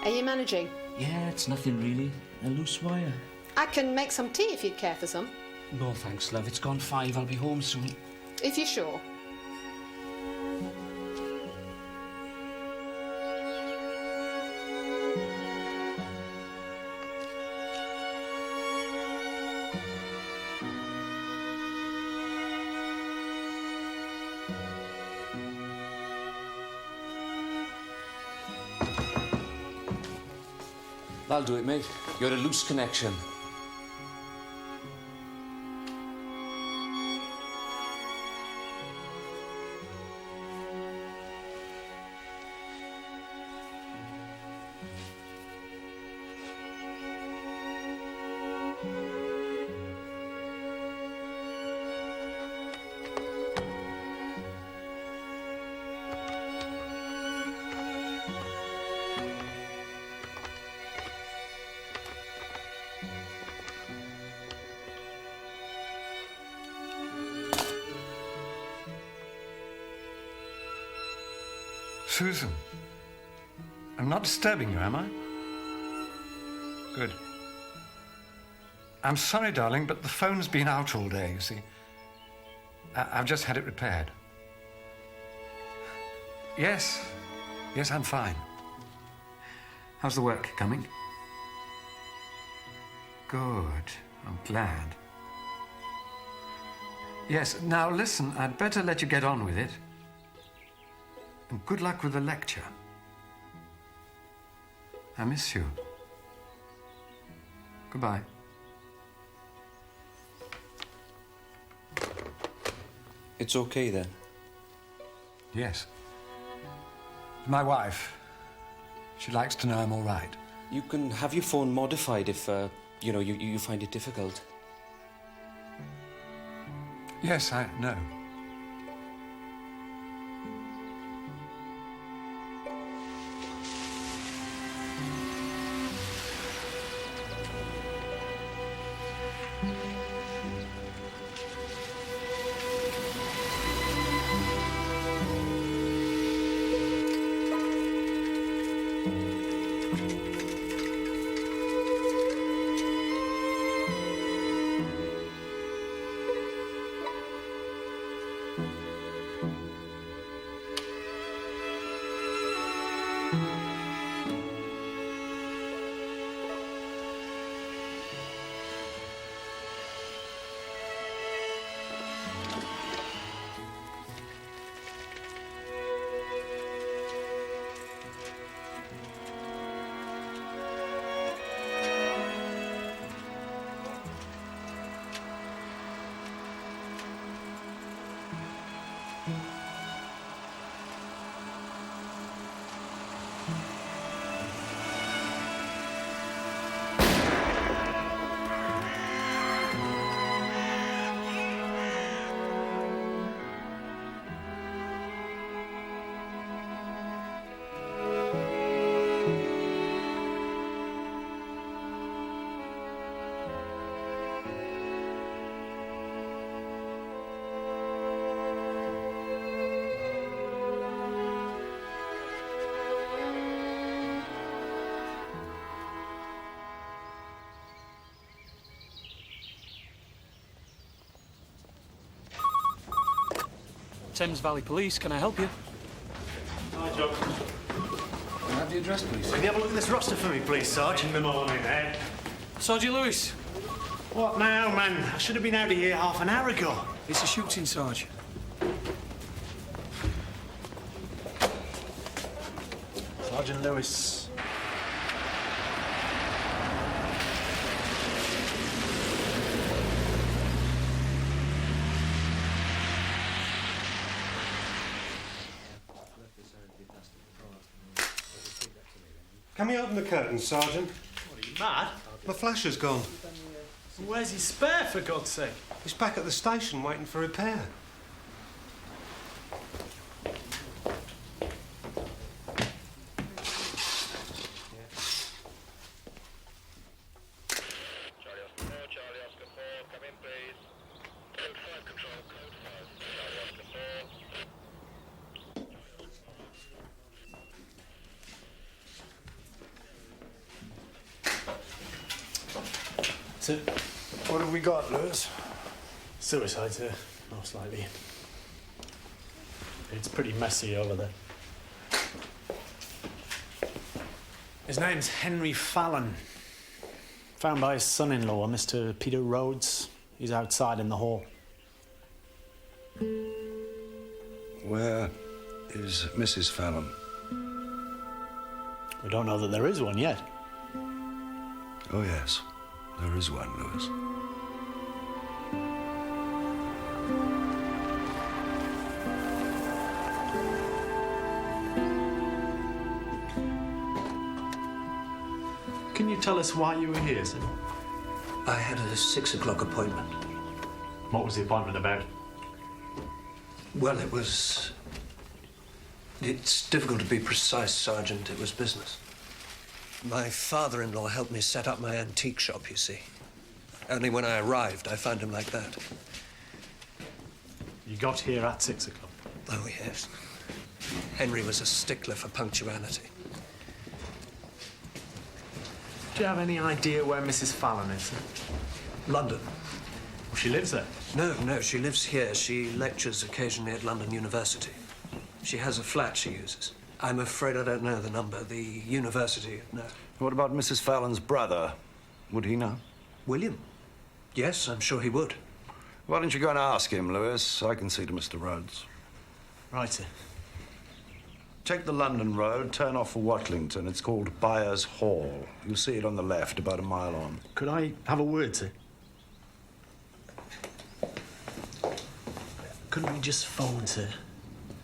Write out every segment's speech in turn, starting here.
Are you managing? Yeah, it's nothing really. A loose wire. I can make some tea if you'd care for some. No, thanks, love. It's gone 5. I'll be home soon. If you're sure. That'll do it, mate. You're a loose connection. Susan, I'm not disturbing you, am I? Good. I'm sorry, darling, but the phone's been out all day, you see. I've just had it repaired. Yes, I'm fine. How's the work coming? Good, I'm glad. Yes, now listen, I'd better let you get on with it. And good luck with the lecture. I miss you. Goodbye. It's okay, then? Yes. My wife. She likes to know I'm all right. You can have your phone modified if, you find it difficult. Yes, I know. Thames Valley Police, can I help you? Hi, John. Can I have the address, please? Can you have a look at this roster for me, please, Sarge? In the morning, eh? Sergeant Lewis. What now, man? I should have been out of here half an hour ago. It's a shooting, Sarge. Sergeant Lewis. Can we open the curtains, Sergeant? What, are you mad? My flasher's gone. Where's his spare, for God's sake? He's back at the station waiting for repair. So, What have we got, Lewis? suicide, sir, most likely. It's pretty messy over there. His name's Hένρι Φάλον. Found by his son-in-law, Mr. Peter Rhodes. He's outside in the hall. Where is Mrs. Fallon? We don't know that there is one yet. Oh, yes. There is one, Lewis. Can you tell us why you were here, sir? I had a 6 o'clock appointment. What was the appointment about? Well, it's difficult to be precise, Sergeant. It was business. My father-in-law helped me set up my antique shop, you see. Only when I arrived, I found him like that. You got here at 6 o'clock. Oh, yes. Henry was a stickler for punctuality. Do you have any idea where Mrs. Fallon is, sir? London. Well, she lives there. No, she lives here. She lectures occasionally at London University. She has a flat she uses. I'm afraid I don't know the number. The university, no. What about Mrs. Fallon's brother? Would he know? William? Yes, I'm sure he would. Why don't you go and ask him, Lewis? I can see to Mr. Rhodes. Right, sir. Take the London road, turn off for Whatlington. It's called Byers Hall. You'll see it on the left, about a mile on. Could I have a word, sir? Couldn't we just phone, sir?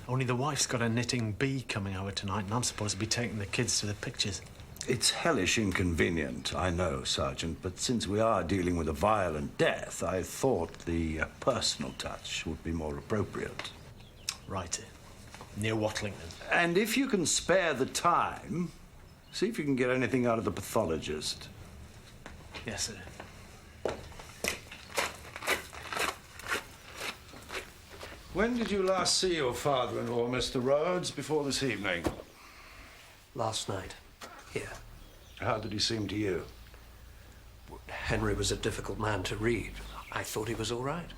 Only the wife's got a knitting bee coming over tonight, and I'm supposed to be taking the kids to the pictures. It's hellish inconvenient, I know, Sergeant, but since we are dealing with a violent death, I thought the personal touch would be more appropriate. Right, sir. Near Whatlington. And if you can spare the time, see if you can get anything out of the pathologist. Yes, sir. When did you last see your father-in-law, Mr. Rhodes, before this evening? Last night, here. How did he seem to you? Henry was a difficult man to read. I thought he was all right.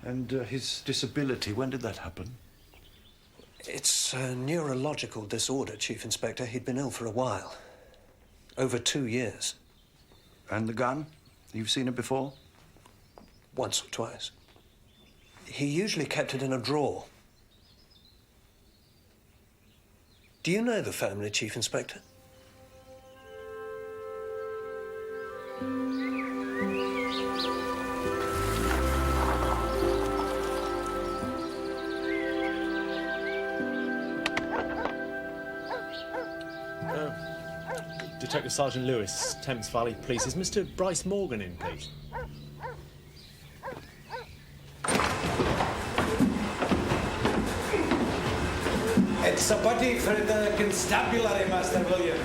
And his disability, when did that happen? It's a neurological disorder, Chief Inspector. He'd been ill for a while. Over 2 years. And the gun? You've seen it before? Once or twice. He usually kept it in a drawer. Do you know the family, Chief Inspector? Detective Sergeant Lewis, Thames Valley Police. Is Mr. Bryce Morgan in, please? It's a body for the constabulary, Master William.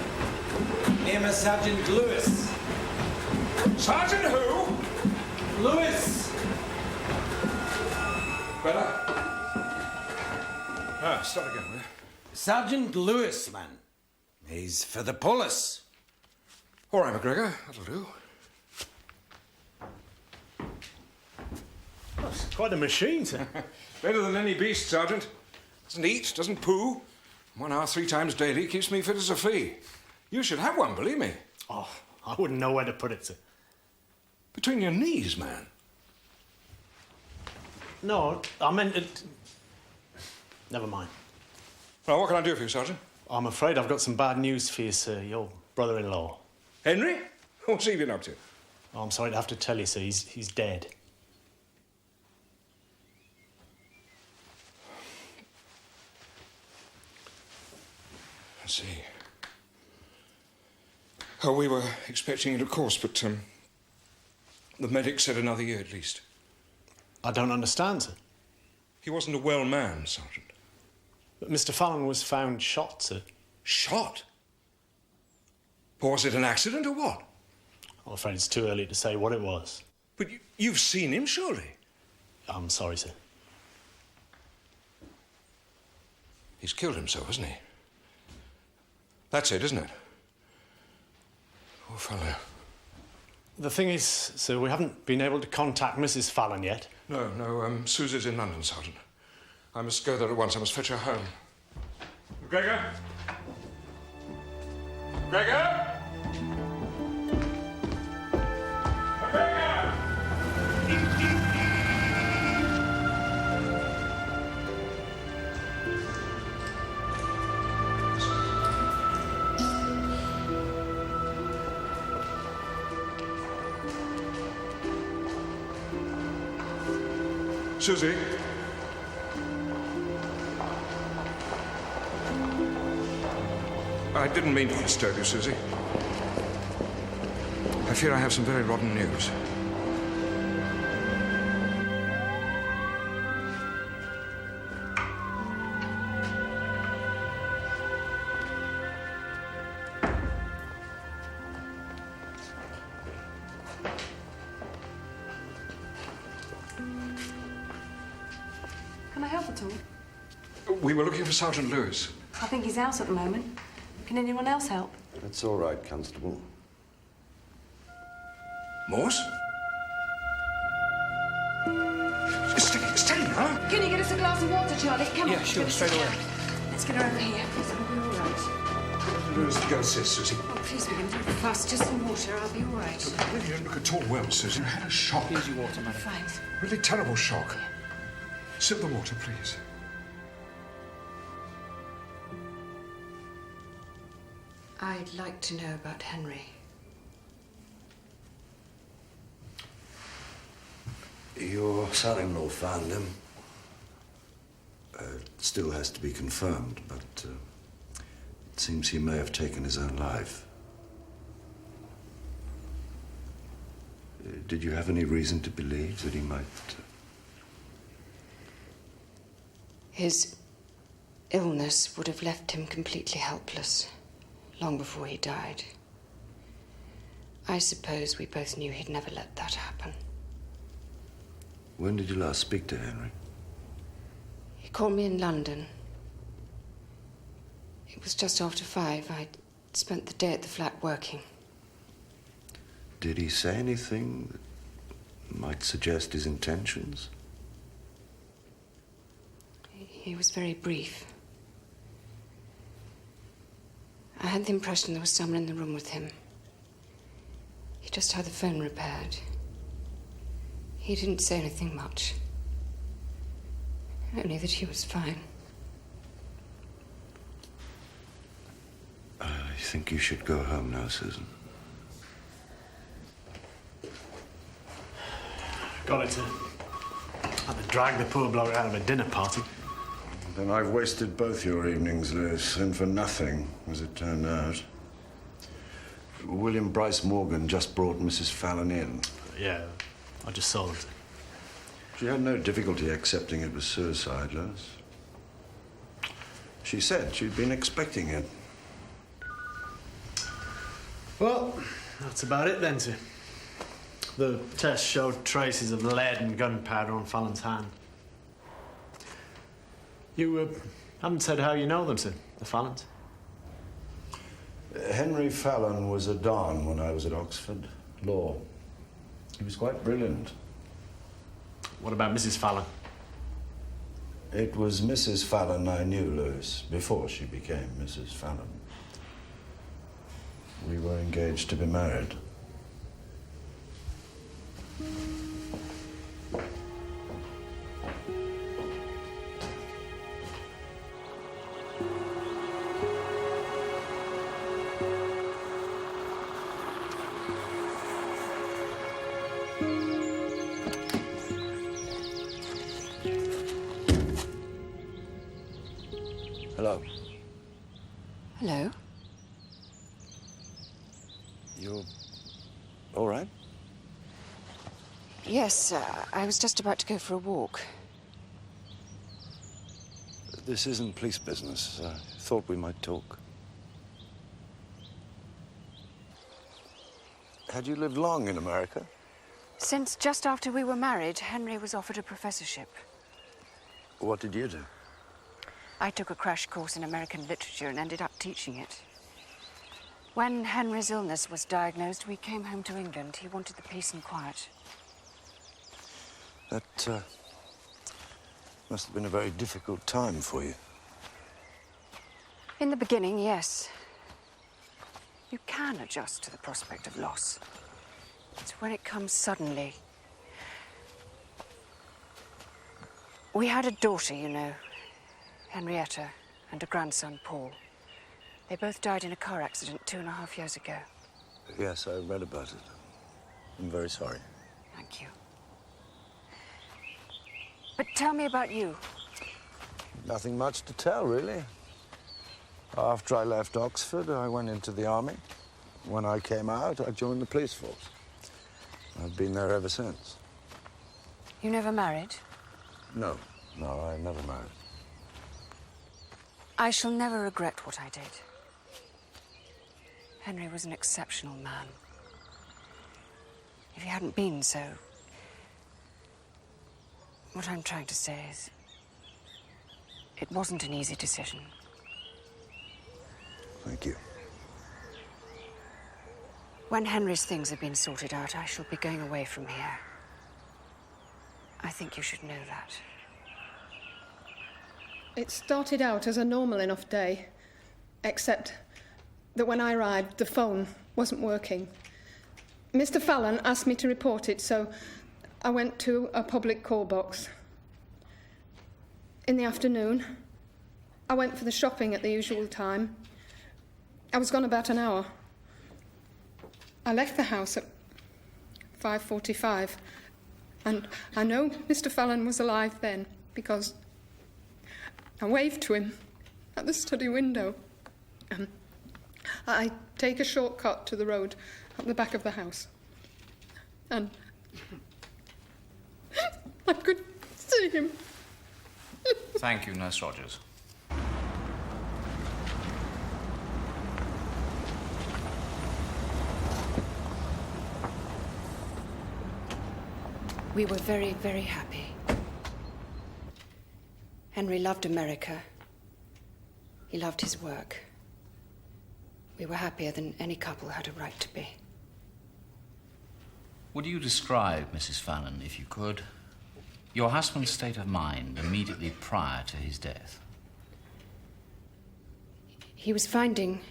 Name is Sergeant Lewis. Sergeant who? Lewis! Better? Start again, will you? Sergeant Lewis, man. He's for the police. All right, McGregor, that'll do. That's quite a machine, sir. Better than any beast, Sergeant. Doesn't eat, doesn't poo. 1 hour 3 times daily keeps me fit as a flea. You should have one, believe me. Oh, I wouldn't know where to put it, sir. Between your knees, man. No, I meant it... Never mind. Well, what can I do for you, Sergeant? I'm afraid I've got some bad news for you, sir. Your brother-in-law. Henry? What's he been up to? Oh, I'm sorry to have to tell you, sir. He's dead. I see. Oh, we were expecting it, of course, but the medic said another year at least. I don't understand, sir. He wasn't a well man, Sergeant. But Mr. Fallon was found shot, sir. Shot? Or was it an accident or what? I'm afraid it's too early to say what it was. But you've seen him, surely? I'm sorry, sir. He's killed himself, hasn't he? That's it, isn't it? Poor fellow. The thing is, sir, we haven't been able to contact Mrs. Fallon yet. No, Susie's in London, Sergeant. I must go there at once. I must fetch her home. Gregor? Gregor? Gregor! Susie? I didn't mean to disturb you, Susie. I fear I have some very rotten news. Can I help at all? We were looking for Sergeant Lewis. I think he's out at the moment. Can anyone else help? That's all right, Constable. Morse? Steady, huh? Can you get us a glass of water, Charlie? Come on. Yeah, sure, straight away. Let's get her over here. It's going to be all right. Lewis, go and sit, Susie. Oh, please, we can do it fast. Just some water. I'll be all right. You really don't look at all well, Susie. You had a shock. Here's your water, madam. Thanks. Really terrible shock. Sip the water, please. I'd like to know about Henry. Your son-in-law found him. It still has to be confirmed, but it seems he may have taken his own life. Did you have any reason to believe that he might... His illness would have left him completely helpless long before he died. I suppose we both knew he'd never let that happen. When did you last speak to Henry? He called me in London. It was just after 5. I'd spent the day at the flat working. Did he say anything that might suggest his intentions? He was very brief. I had the impression there was someone in the room with him. He just had the phone repaired. He didn't say anything much. Only that he was fine. I think you should go home now, Susan. Got it, sir. Had to drag the poor bloke out of a dinner party. Then I've wasted both your evenings, Lewis, and for nothing, as it turned out. William Bryce Morgan just brought Mrs. Fallon in. Yeah, I just saw it. She had no difficulty accepting it was suicide, Lewis. She said she'd been expecting it. Well, that's about it then, sir. The test showed traces of lead and gunpowder on Fallon's hand. You haven't said how you know them, sir, the Fallons? Henry Fallon was a Don when I was at Oxford. Law. He was quite brilliant. What about Mrs. Fallon? It was Mrs. Fallon I knew, Lewis, before she became Mrs. Fallon. We were engaged to be married. Hello. Hello? You're all right? Yes, I was just about to go for a walk. This isn't police business. I thought we might talk. Had you lived long in America? Since just after we were married, Henry was offered a professorship. What did you do? I took a crash course in American literature and ended up teaching it. When Henry's illness was diagnosed, we came home to England. He wanted the peace and quiet. That must have been a very difficult time for you. In the beginning, yes. You can adjust to the prospect of loss. It's when it comes suddenly. We had a daughter, you know, Henrietta, and a grandson, Paul. They both died in a car accident 2.5 years ago. Yes, I read about it. I'm very sorry. Thank you. But tell me about you. Nothing much to tell, really. After I left Oxford, I went into the army. When I came out, I joined the police force. I've been there ever since. You never married? No, I never married. I shall never regret what I did. Henry was an exceptional man. If he hadn't been so... What I'm trying to say is... It wasn't an easy decision. Thank you. When Henry's things have been sorted out, I shall be going away from here. I think you should know that. It started out as a normal enough day, except that when I arrived, the phone wasn't working. Mr. Fallon asked me to report it, so I went to a public call box. In the afternoon, I went for the shopping at the usual time. I was gone about an hour. I left the house at 5:45, and I know Mr. Fallon was alive then because I waved to him at the study window. I take a shortcut to the road at the back of the house, and I could see him. Thank you, Nurse Rogers. We were very, very happy. Henry loved America. He loved his work. We were happier than any couple had a right to be. Would you describe, Mrs. Fallon, if you could, your husband's state of mind immediately prior to his death? He was finding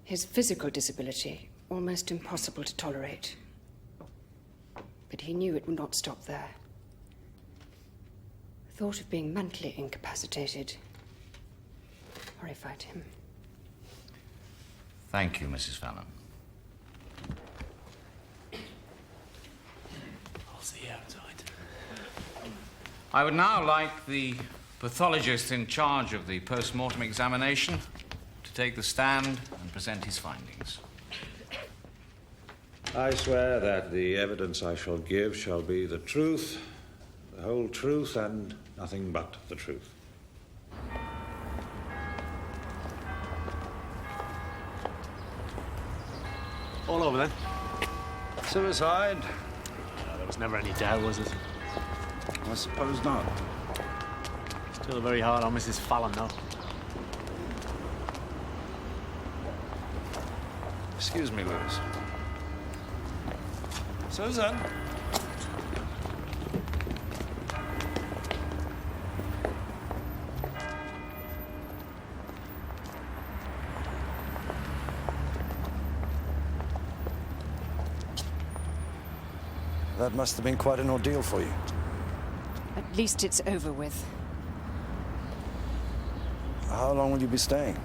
his physical disability almost impossible to tolerate. But he knew it would not stop there. The thought of being mentally incapacitated horrified him. Thank you, Mrs. Fallon. I'll see you outside. I would now like the pathologist in charge of the post-mortem examination to take the stand and present his findings. I swear that the evidence I shall give shall be the truth, the whole truth, and nothing but the truth. All over then? Suicide? There was never any doubt, was it? I suppose not. Still very hard on Mrs. Fallon, though. Excuse me, Lewis. Susan? That must have been quite an ordeal for you. At least it's over with. How long will you be staying?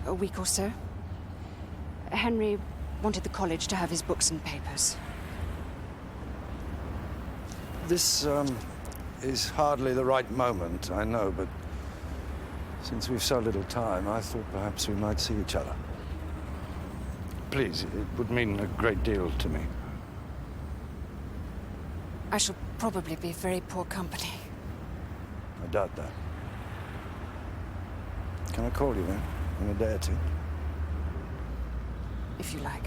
A week or so. Henry wanted the college to have his books and papers. This, is hardly the right moment, I know, but since we've so little time, I thought perhaps we might see each other. Please, it would mean a great deal to me. I shall probably be very poor company. I doubt that. Can I call you then, in a day or two? If you like.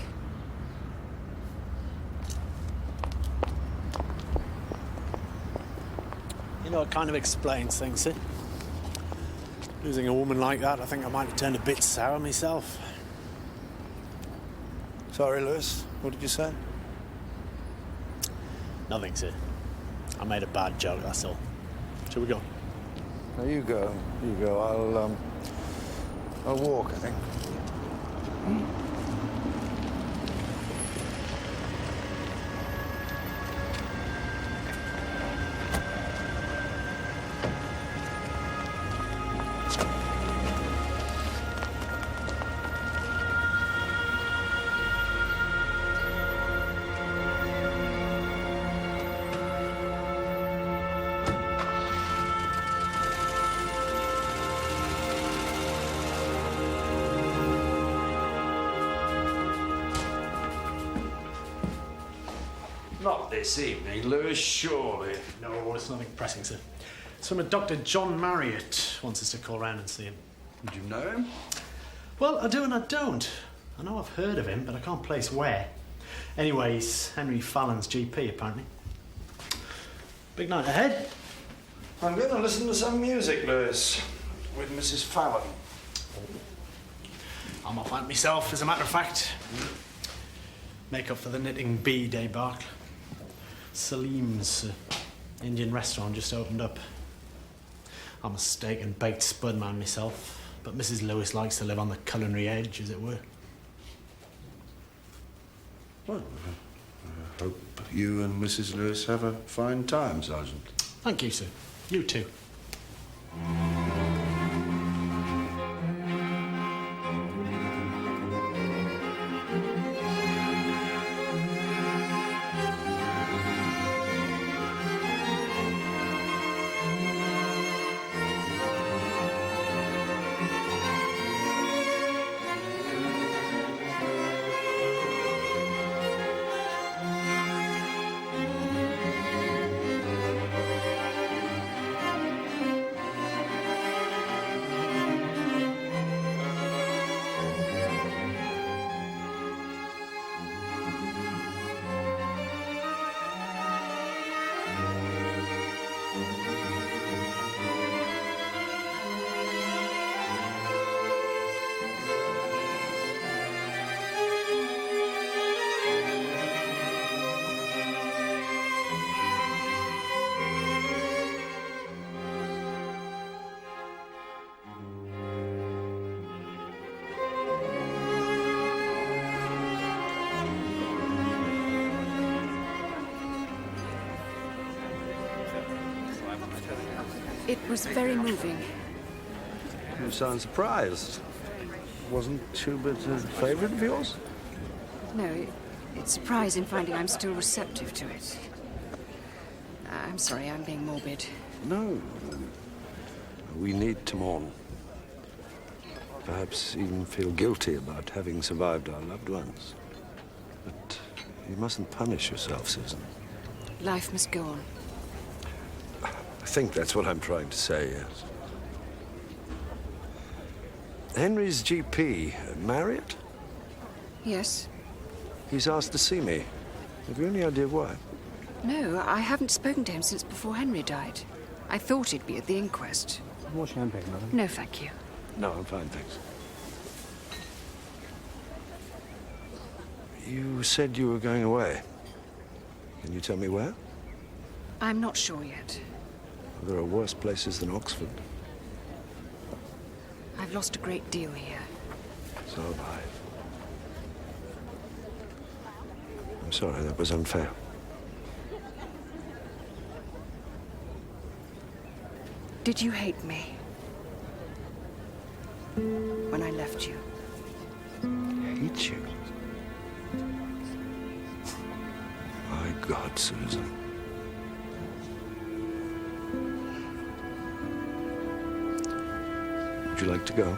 You know, it kind of explains things, eh? Losing a woman like that, I think I might have turned a bit sour myself. Sorry, Lewis. What did you say? Nothing, sir. I made a bad joke, that's all. Shall we go? No, you go. You go. I'll walk, I think. Not this evening, Lewis, surely. No, it's nothing pressing, sir. Some of Dr. John Marriott wants us to call round and see him. Did you know him? Well, I do and I don't. I know I've heard of him, but I can't place where. Anyway, he's Hένρι Fallon's GP, apparently. Big night ahead. I'm going to listen to some music, Lewis, with Mrs. Fallon. I'm off out myself, as a matter of fact. Make up for the knitting bee debacle. Salim's Indian restaurant just opened up. I'm a steak and baked spud man myself, but Mrs. Lewis likes to live on the culinary edge, as it were. Well, I hope you and Mrs. Lewis have a fine time, Sergeant. Thank you, sir. You too. It was very moving. You sound surprised. Wasn't Schubert a favourite of yours? No, it's surprising finding I'm still receptive to it. I'm sorry, I'm being morbid. No. We need to mourn. Perhaps even feel guilty about having survived our loved ones. But you mustn't punish yourself, Susan. Life must go on. I think that's what I'm trying to say, yes. Henry's GP, Marriott? Yes? He's asked to see me. Have you any idea why? No, I haven't spoken to him since before Henry died. I thought he'd be at the inquest. More champagne, madam? No, thank you. No, I'm fine, thanks. You said you were going away. Can you tell me where? I'm not sure yet. There are worse places than Oxford. I've lost a great deal here. So have I. I'm sorry, that was unfair. Did you hate me? When I left you? Hate you? My God, Susan. Would you like to go?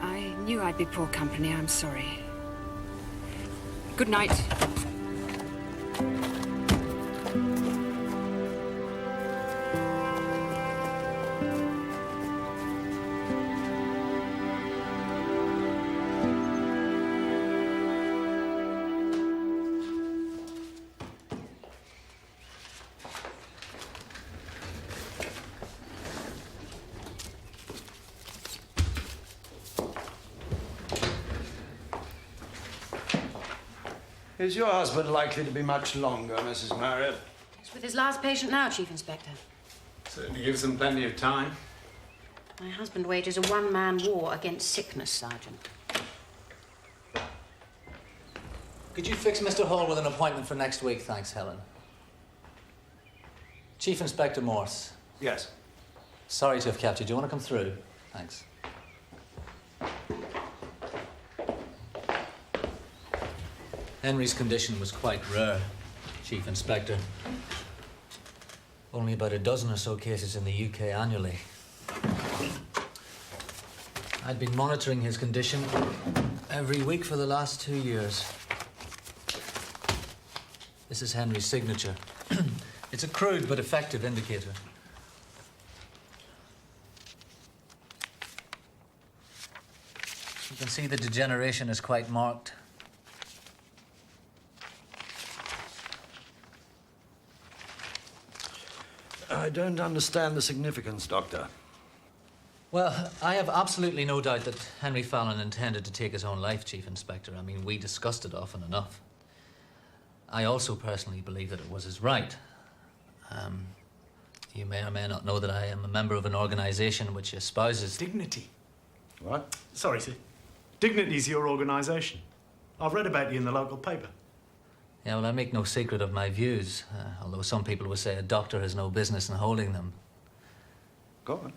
I knew I'd be poor company. I'm sorry. Good night. Is your husband likely to be much longer, Mrs. Marriott? He's with his last patient now, Chief Inspector. Certainly gives them plenty of time. My husband wages a one-man war against sickness, Sergeant. Could you fix Mr. Hall with an appointment for next week, thanks, Helen? Chief Inspector Morse. Yes. Sorry to have kept you. Do you want to come through? Thanks. Henry's condition was quite rare, Chief Inspector. Only about a dozen or so cases in the UK annually. I'd been monitoring his condition every week for the last 2 years. This is Henry's signature. It's a crude but effective indicator. You can see the degeneration is quite marked. I don't understand the significance, Doctor. Well, I have absolutely no doubt that Henry Fallon intended to take his own life, Chief Inspector. I mean, we discussed it often enough. I also personally believe that it was his right. You may or may not know that I am a member of an organisation which espouses... Dignity. What? Sorry, sir. Dignity's your organisation. I've read about you in the local paper. Yeah, well, I make no secret of my views, although some people would say a doctor has no business in holding them. Go on.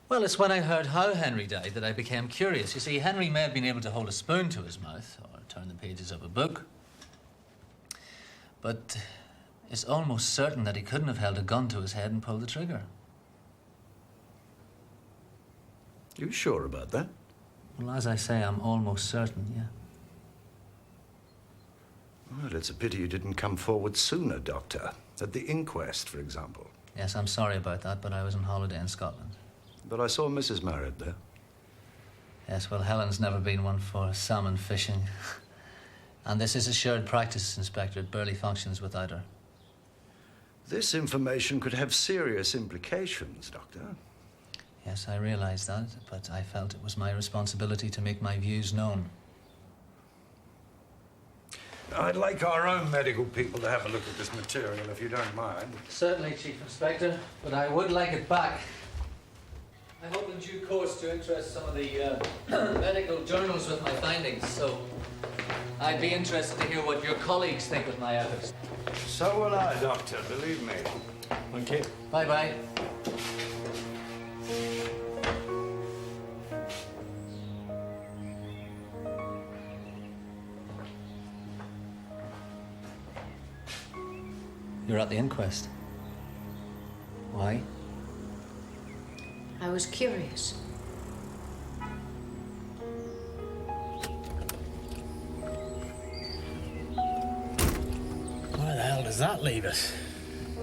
Well, it's when I heard how Henry died that I became curious. You see, Henry may have been able to hold a spoon to his mouth or turn the pages of a book, but it's almost certain that he couldn't have held a gun to his head and pulled the trigger. You sure about that? Well, as I say, I'm almost certain, yeah. Well, it's a pity you didn't come forward sooner, Doctor. At the inquest, for example. Yes, I'm sorry about that, but I was on holiday in Scotland. But I saw Mrs. Marriott there. Yes, well, Helen's never been one for salmon fishing. And this is a shared practice, Inspector. It barely functions without her. This information could have serious implications, Doctor. Yes, I realise that, but I felt it was my responsibility to make my views known. I'd like our own medical people to have a look at this material, if you don't mind. Certainly, Chief Inspector, but I would like it back. I hope in due course to interest some of the medical journals with my findings, so I'd be interested to hear what your colleagues think of my efforts. So will I, Doctor, believe me. Thank you. Bye-bye. You're at the inquest. Why? I was curious. Where the hell does that leave us?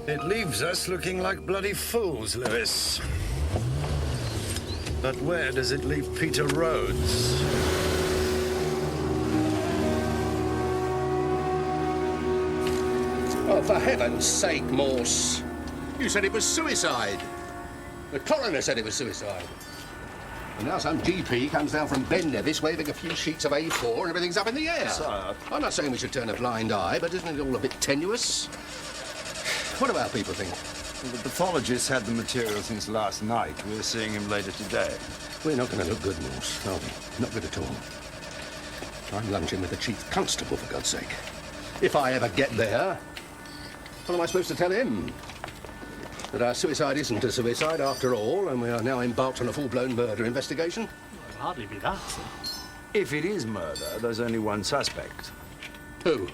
It leaves us looking like bloody fools, Lewis. But where does it leave Peter Rhodes? Oh, for heaven's sake, Morse. You said it was suicide. The coroner said it was suicide. And now some GP comes down from Ben Nevis waving a few sheets of A4 and everything's up in the air. Sir. I'm not saying we should turn a blind eye, but isn't it all a bit tenuous? What do our people think? Well, the pathologist had the material since last night. We're seeing him later today. We're not going to look good, Morse, are we? Not good at all. I'm lunching with the chief constable, for God's sake. If I ever get there, what am I supposed to tell him? That our suicide isn't a suicide after all, and we are now embarked on a full-blown murder investigation? It'll hardly be that, sir. If it is murder, there's only one suspect. Who?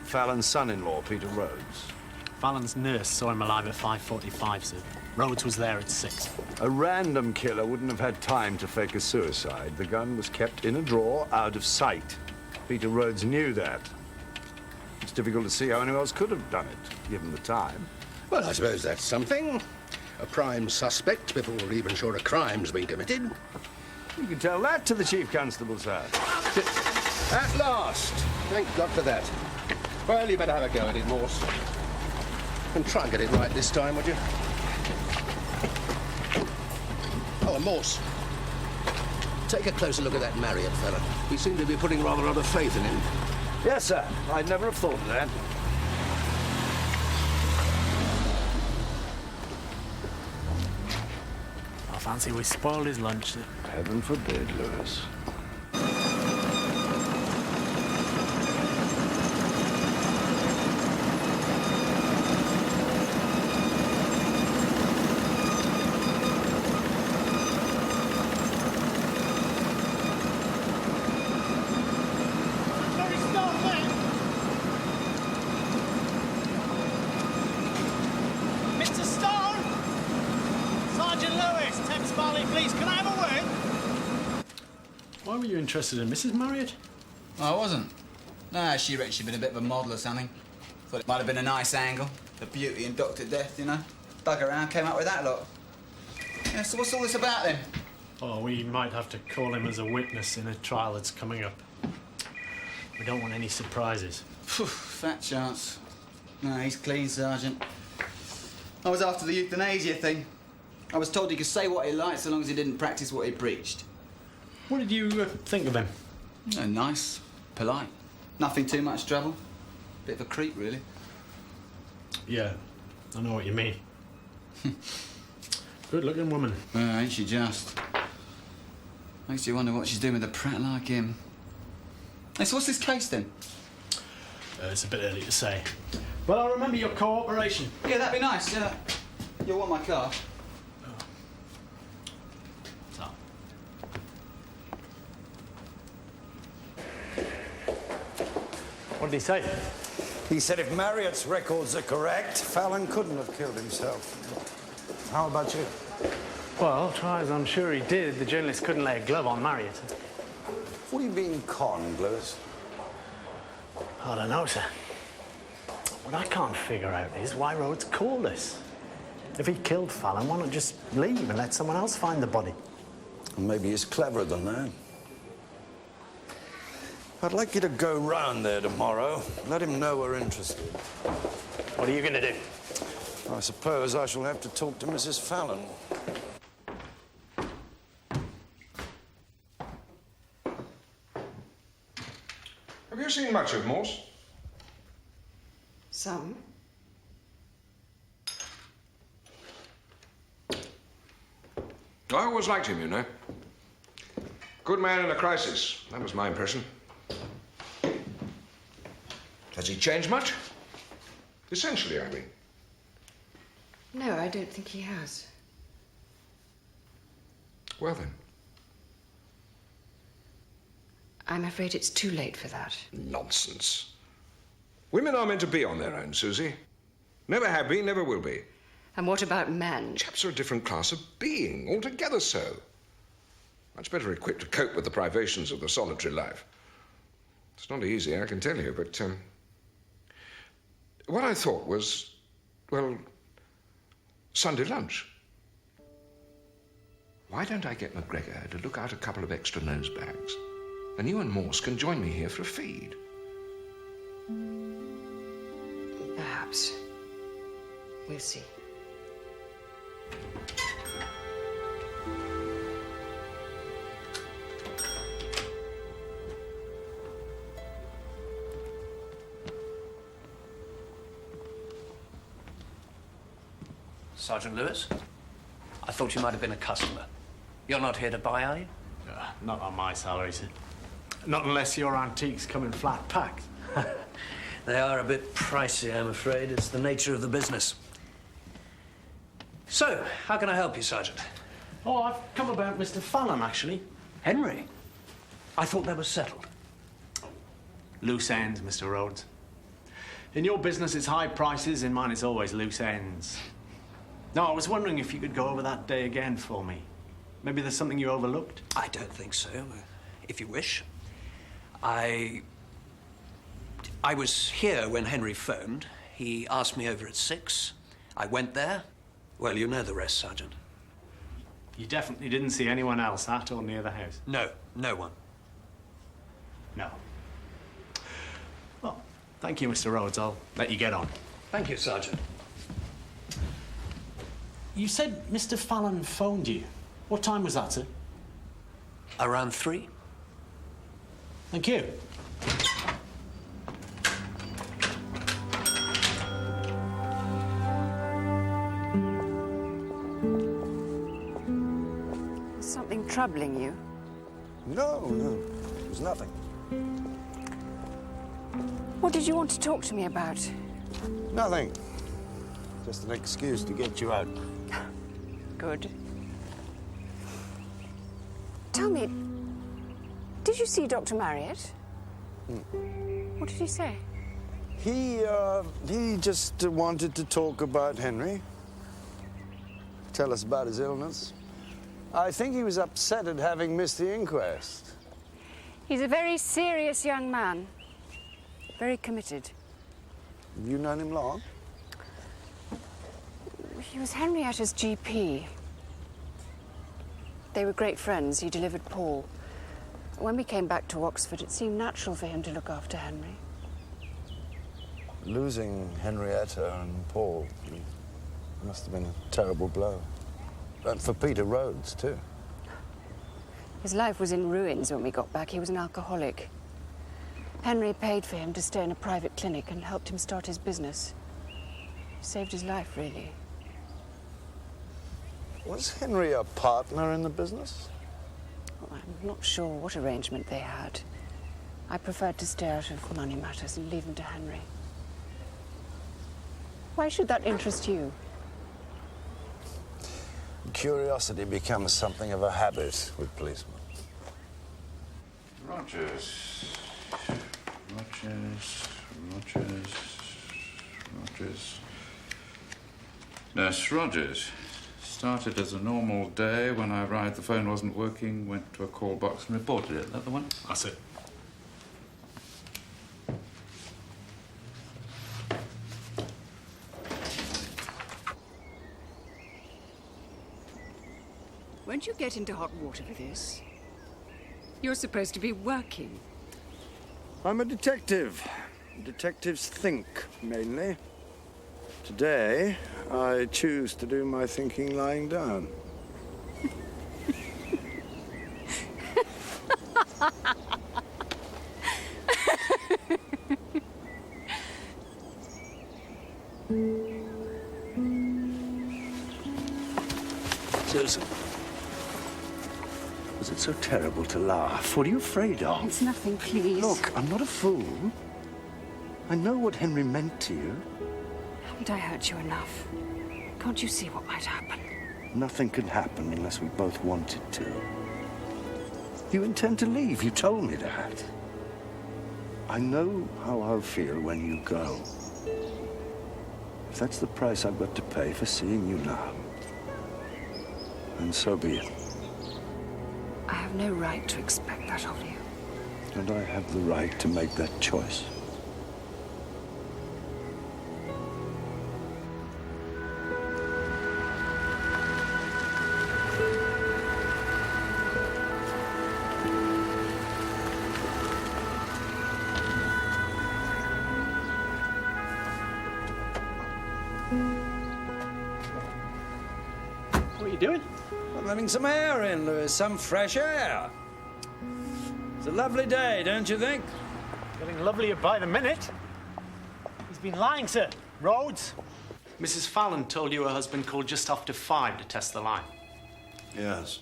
Fallon's son-in-law, Peter Rhodes. Fallon's nurse saw him alive at 5:45, sir. Rhodes was there at 6. A random killer wouldn't have had time to fake a suicide. The gun was kept in a drawer, out of sight. Peter Rhodes knew that. It's difficult to see how anyone else could have done it, given the time. Well, I suppose that's something. A prime suspect before we're even sure a crime's been committed. You can tell that to the chief constable, sir. At last! Thank God for that. Well, you better have a go at it, Morse. And try and get it right this time, would you? Oh, and Morse, take a closer look at that Marriott fella. We seem to be putting rather a lot of faith in him. Yes, sir. I'd never have thought of that. I fancy we spoiled his lunch. Heaven forbid, Lewis. Why were you interested in Mrs. Marriott? I wasn't. Nah, she reckons she'd been a bit of a model or something. Thought it might have been a nice angle. The beauty and Dr. Death, you know. Dug around, came up with that lot. Yeah, so what's all this about then? Oh, we might have to call him as a witness in a trial that's coming up. We don't want any surprises. Phew, fat chance. No, he's clean, Sergeant. I was after the euthanasia thing. I was told he could say what he liked so long as he didn't practice what he preached. What did you think of him? No, nice, polite. Nothing too much trouble. Bit of a creep, really. Yeah, I know what you mean. Good-looking woman. Ain't she just? Makes you wonder what she's doing with a prat like him. Hey, so what's this case, then? It's a bit early to say. Well, I'll remember your cooperation. Yeah, that'd be nice, yeah. You'll want my car. What did he say? He said if Marriott's records are correct, Fallon couldn't have killed himself. How about you? Well, try as I'm sure he did, the journalist couldn't lay a glove on Marriott. What are you being conned, Lewis? I don't know, sir. What I can't figure out is why Rhodes called us. If he killed Fallon, why not just leave and let someone else find the body? Well, maybe he's cleverer than that. I'd like you to go round there tomorrow. Let him know we're interested. What are you going to do? I suppose I shall have to talk to Mrs. Fallon. Have you seen much of Morse? Some. I always liked him, you know. Good man in a crisis. That was my impression. Has he changed much? Essentially, I mean. No, I don't think he has. Well, then. I'm afraid it's too late for that. Nonsense. Women are meant to be on their own, Susie. Never have been, never will be. And what about men? Chaps are a different class of being, altogether so. Much better equipped to cope with the privations of the solitary life. It's not easy, I can tell you, but what I thought was, well, Sunday lunch. Why don't I get McGregor to look out a couple of extra nose bags, and you and Morse can join me here for a feed? Perhaps. We'll see. Sergeant Lewis? I thought you might have been a customer. You're not here to buy, are you? Not on my salary, sir. Not unless your antiques come in flat packed. They are a bit pricey, I'm afraid. It's the nature of the business. So, how can I help you, Sergeant? Oh, I've come about Mr. Fallon, actually. Henry? I thought that was settled. Loose ends, Mr. Rhodes. In your business, it's high prices. In mine, it's always loose ends. No, I was wondering if you could go over that day again for me. Maybe there's something you overlooked? I don't think so, if you wish. I was here when Henry phoned. He asked me over at 6. I went there. Well, you know the rest, Sergeant. You definitely didn't see anyone else at or near the house? No, no one. No. Well, thank you, Mr. Rhodes. I'll let you get on. Thank you, Sergeant. You said Mr. Fallon phoned you. What time was that, sir? Around 3. Thank you. Something troubling you? No, it was nothing. What did you want to talk to me about? Nothing. Just an excuse to get you out. Good. Tell me, did you see Dr. Marriott? What did he say? He just wanted to talk about Henry. Tell us about his illness. I think he was upset at having missed the inquest. He's a very serious young man. Very committed. Have you known him long? He was Henrietta's GP. They were great friends. He delivered Paul. When we came back to Oxford, it seemed natural for him to look after Henry. Losing Henrietta and Paul must have been a terrible blow. And for Peter Rhodes, too. His life was in ruins when we got back. He was an alcoholic. Henry paid for him to stay in a private clinic and helped him start his business. Saved his life, really. Was Henry a partner in the business? Well, I'm not sure what arrangement they had. I preferred to stay out of money matters and leave them to Henry. Why should that interest you? Curiosity becomes something of a habit with policemen. Rogers. Nurse Rogers. Started as a normal day. When I arrived, the phone wasn't working. Went to a call box and reported it. That the one? That's it. Won't you get into hot water for this? You're supposed to be working. I'm a detective. Detectives think, mainly. Today, I choose to do my thinking lying down. Susan, was it so terrible to laugh? What are you afraid of? It's nothing, please. Look, I'm not a fool. I know what Henry meant to you. Haven't I hurt you enough? Can't you see what might happen? Nothing can happen unless we both want it to. You intend to leave. You told me that. I know how I'll feel when you go. If that's the price I've got to pay for seeing you now, then so be it. I have no right to expect that of you. And I have the right to make that choice. What are you doing? I'm letting some air in, Lewis. Some fresh air. It's a lovely day, don't you think? Getting lovelier by the minute. He's been lying, sir. Rhodes. Mrs. Fallon told you her husband called just after 5 to test the line. Yes.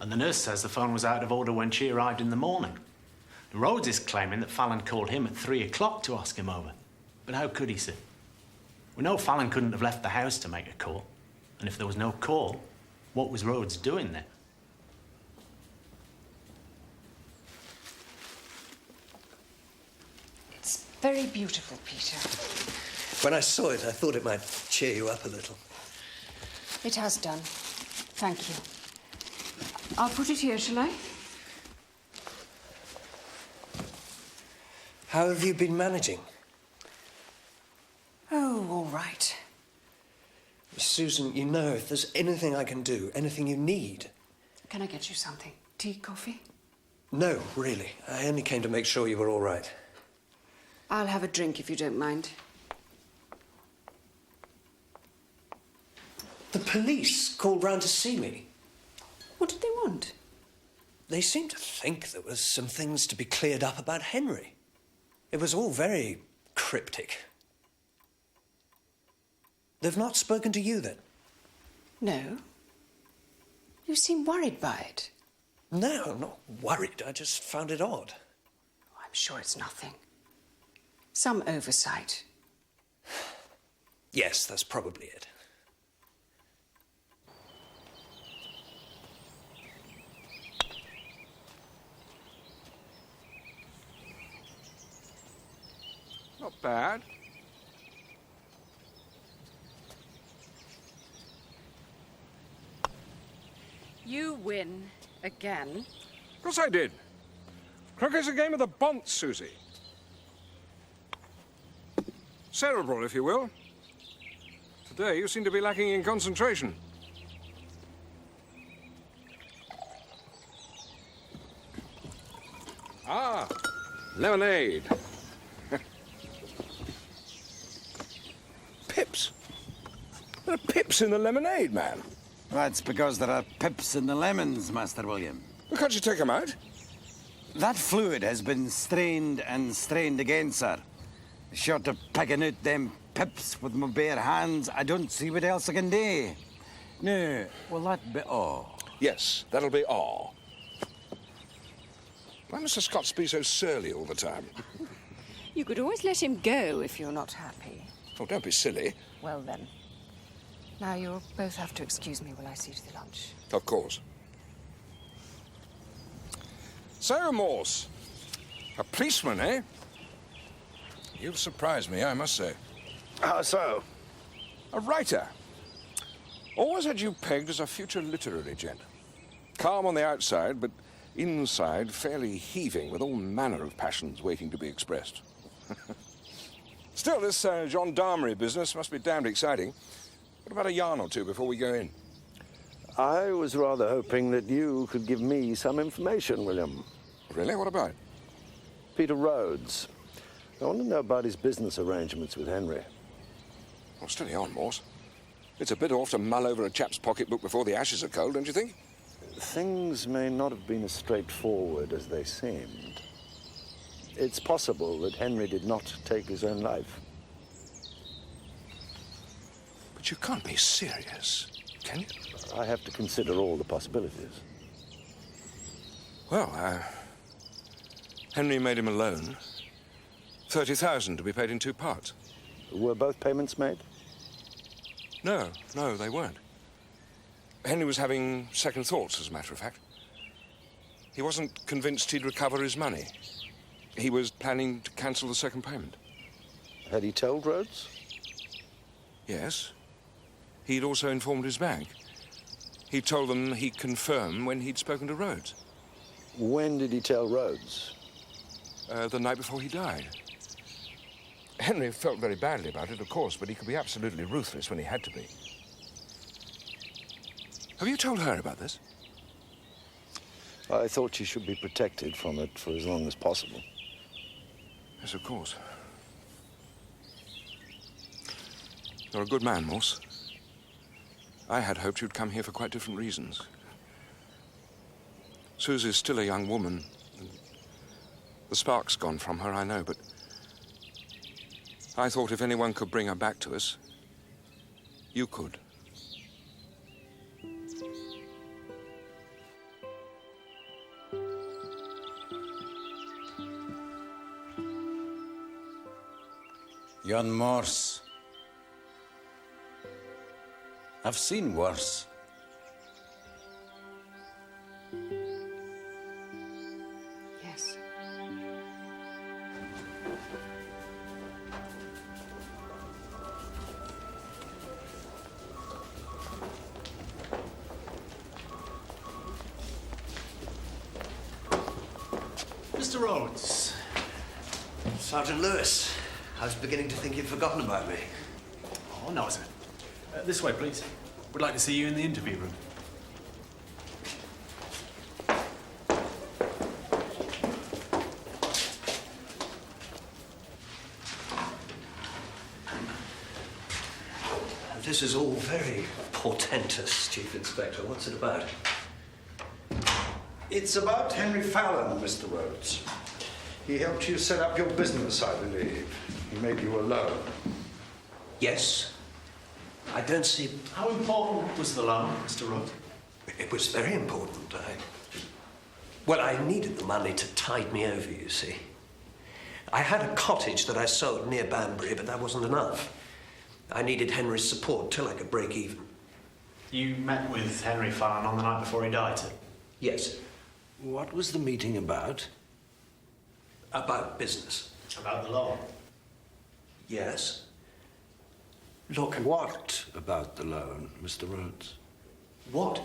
And the nurse says the phone was out of order when she arrived in the morning. Rhodes is claiming that Fallon called him at 3 o'clock to ask him over. But how could he, sir? We know Fallon couldn't have left the house to make a call. And if there was no call, what was Rhodes doing there? It's very beautiful, Peter. When I saw it, I thought it might cheer you up a little. It has done. Thank you. I'll put it here, shall I? How have you been managing? Oh, all right. Susan, you know, if there's anything I can do, anything you need... Can I get you something? Tea, coffee? No, really. I only came to make sure you were all right. I'll have a drink if you don't mind. The police called round to see me. What did they want? They seemed to think there was some things to be cleared up about Henry. It was all very cryptic. They've not spoken to you, then? No. You seem worried by it. No, I'm not worried. I just found it odd. I'm sure it's nothing. Some oversight. Yes, that's probably it. Not bad. You win again. Of course I did. Croquet's a game of the bonds, Susie. Cerebral, if you will. Today, you seem to be lacking in concentration. Ah, lemonade. Pips. There are pips in the lemonade, man. That's because there are pips in the lemons, Master William. Well, can't you take them out? That fluid has been strained and strained again, sir. Short of picking out them pips with my bare hands, I don't see what else I can do. No, will that be all? Yes, that'll be all. Why must the Scots be so surly all the time? You could always let him go if you're not happy. Oh, don't be silly. Well, then. Now you'll both have to excuse me while I see to the lunch. Of course. So, Morse. A policeman, eh? You've surprised me, I must say. How so? A writer. Always had you pegged as a future literary gent. Calm on the outside, but inside fairly heaving with all manner of passions waiting to be expressed. Still, this gendarmerie business must be damned exciting. What about a yarn or two before we go in? I was rather hoping that you could give me some information, William. Really? What about? Peter Rhodes. I want to know about his business arrangements with Henry. Well, steady on, Morse. It's a bit off to mull over a chap's pocketbook before the ashes are cold, don't you think? Things may not have been as straightforward as they seemed. It's possible that Henry did not take his own life. But you can't be serious, can you? I have to consider all the possibilities. Well, Henry made him a loan. 30,000 to be paid in 2 parts. Were both payments made? No, they weren't. Henry was having second thoughts, as a matter of fact. He wasn't convinced he'd recover his money. He was planning to cancel the second payment. Had he told Rhodes? Yes. He'd also informed his bank. He told them he'd confirm when he'd spoken to Rhodes. When did he tell Rhodes? The night before he died. Henry felt very badly about it, of course, but he could be absolutely ruthless when he had to be. Have you told her about this? I thought she should be protected from it for as long as possible. Yes, of course. You're a good man, Morse. I had hoped you'd come here for quite different reasons. Susie's still a young woman. The spark's gone from her, I know, but I thought if anyone could bring her back to us, you could. Young Morse. I've seen worse. Yes. Mr. Rhodes. Sergeant Lewis. I was beginning to think you'd forgotten about me. Oh, no, sir. This way, please. We'd like to see you in the interview room. This is all very portentous, Chief Inspector. What's it about? It's about Hένρι Φάλον, Mr. Rhodes. He helped you set up your business, I believe. He made you a loan. Yes. I don't see... How important was the loan, Mr. Rhodes? It was very important. I needed the money to tide me over, you see. I had a cottage that I sold near Banbury, but that wasn't enough. I needed Henry's support till I could break even. You met with Hένρι Φάλον on the night before he died, sir? Yes. What was the meeting about? About business. About the law? Yes. Look, what about the loan, Mr. Rhodes? What?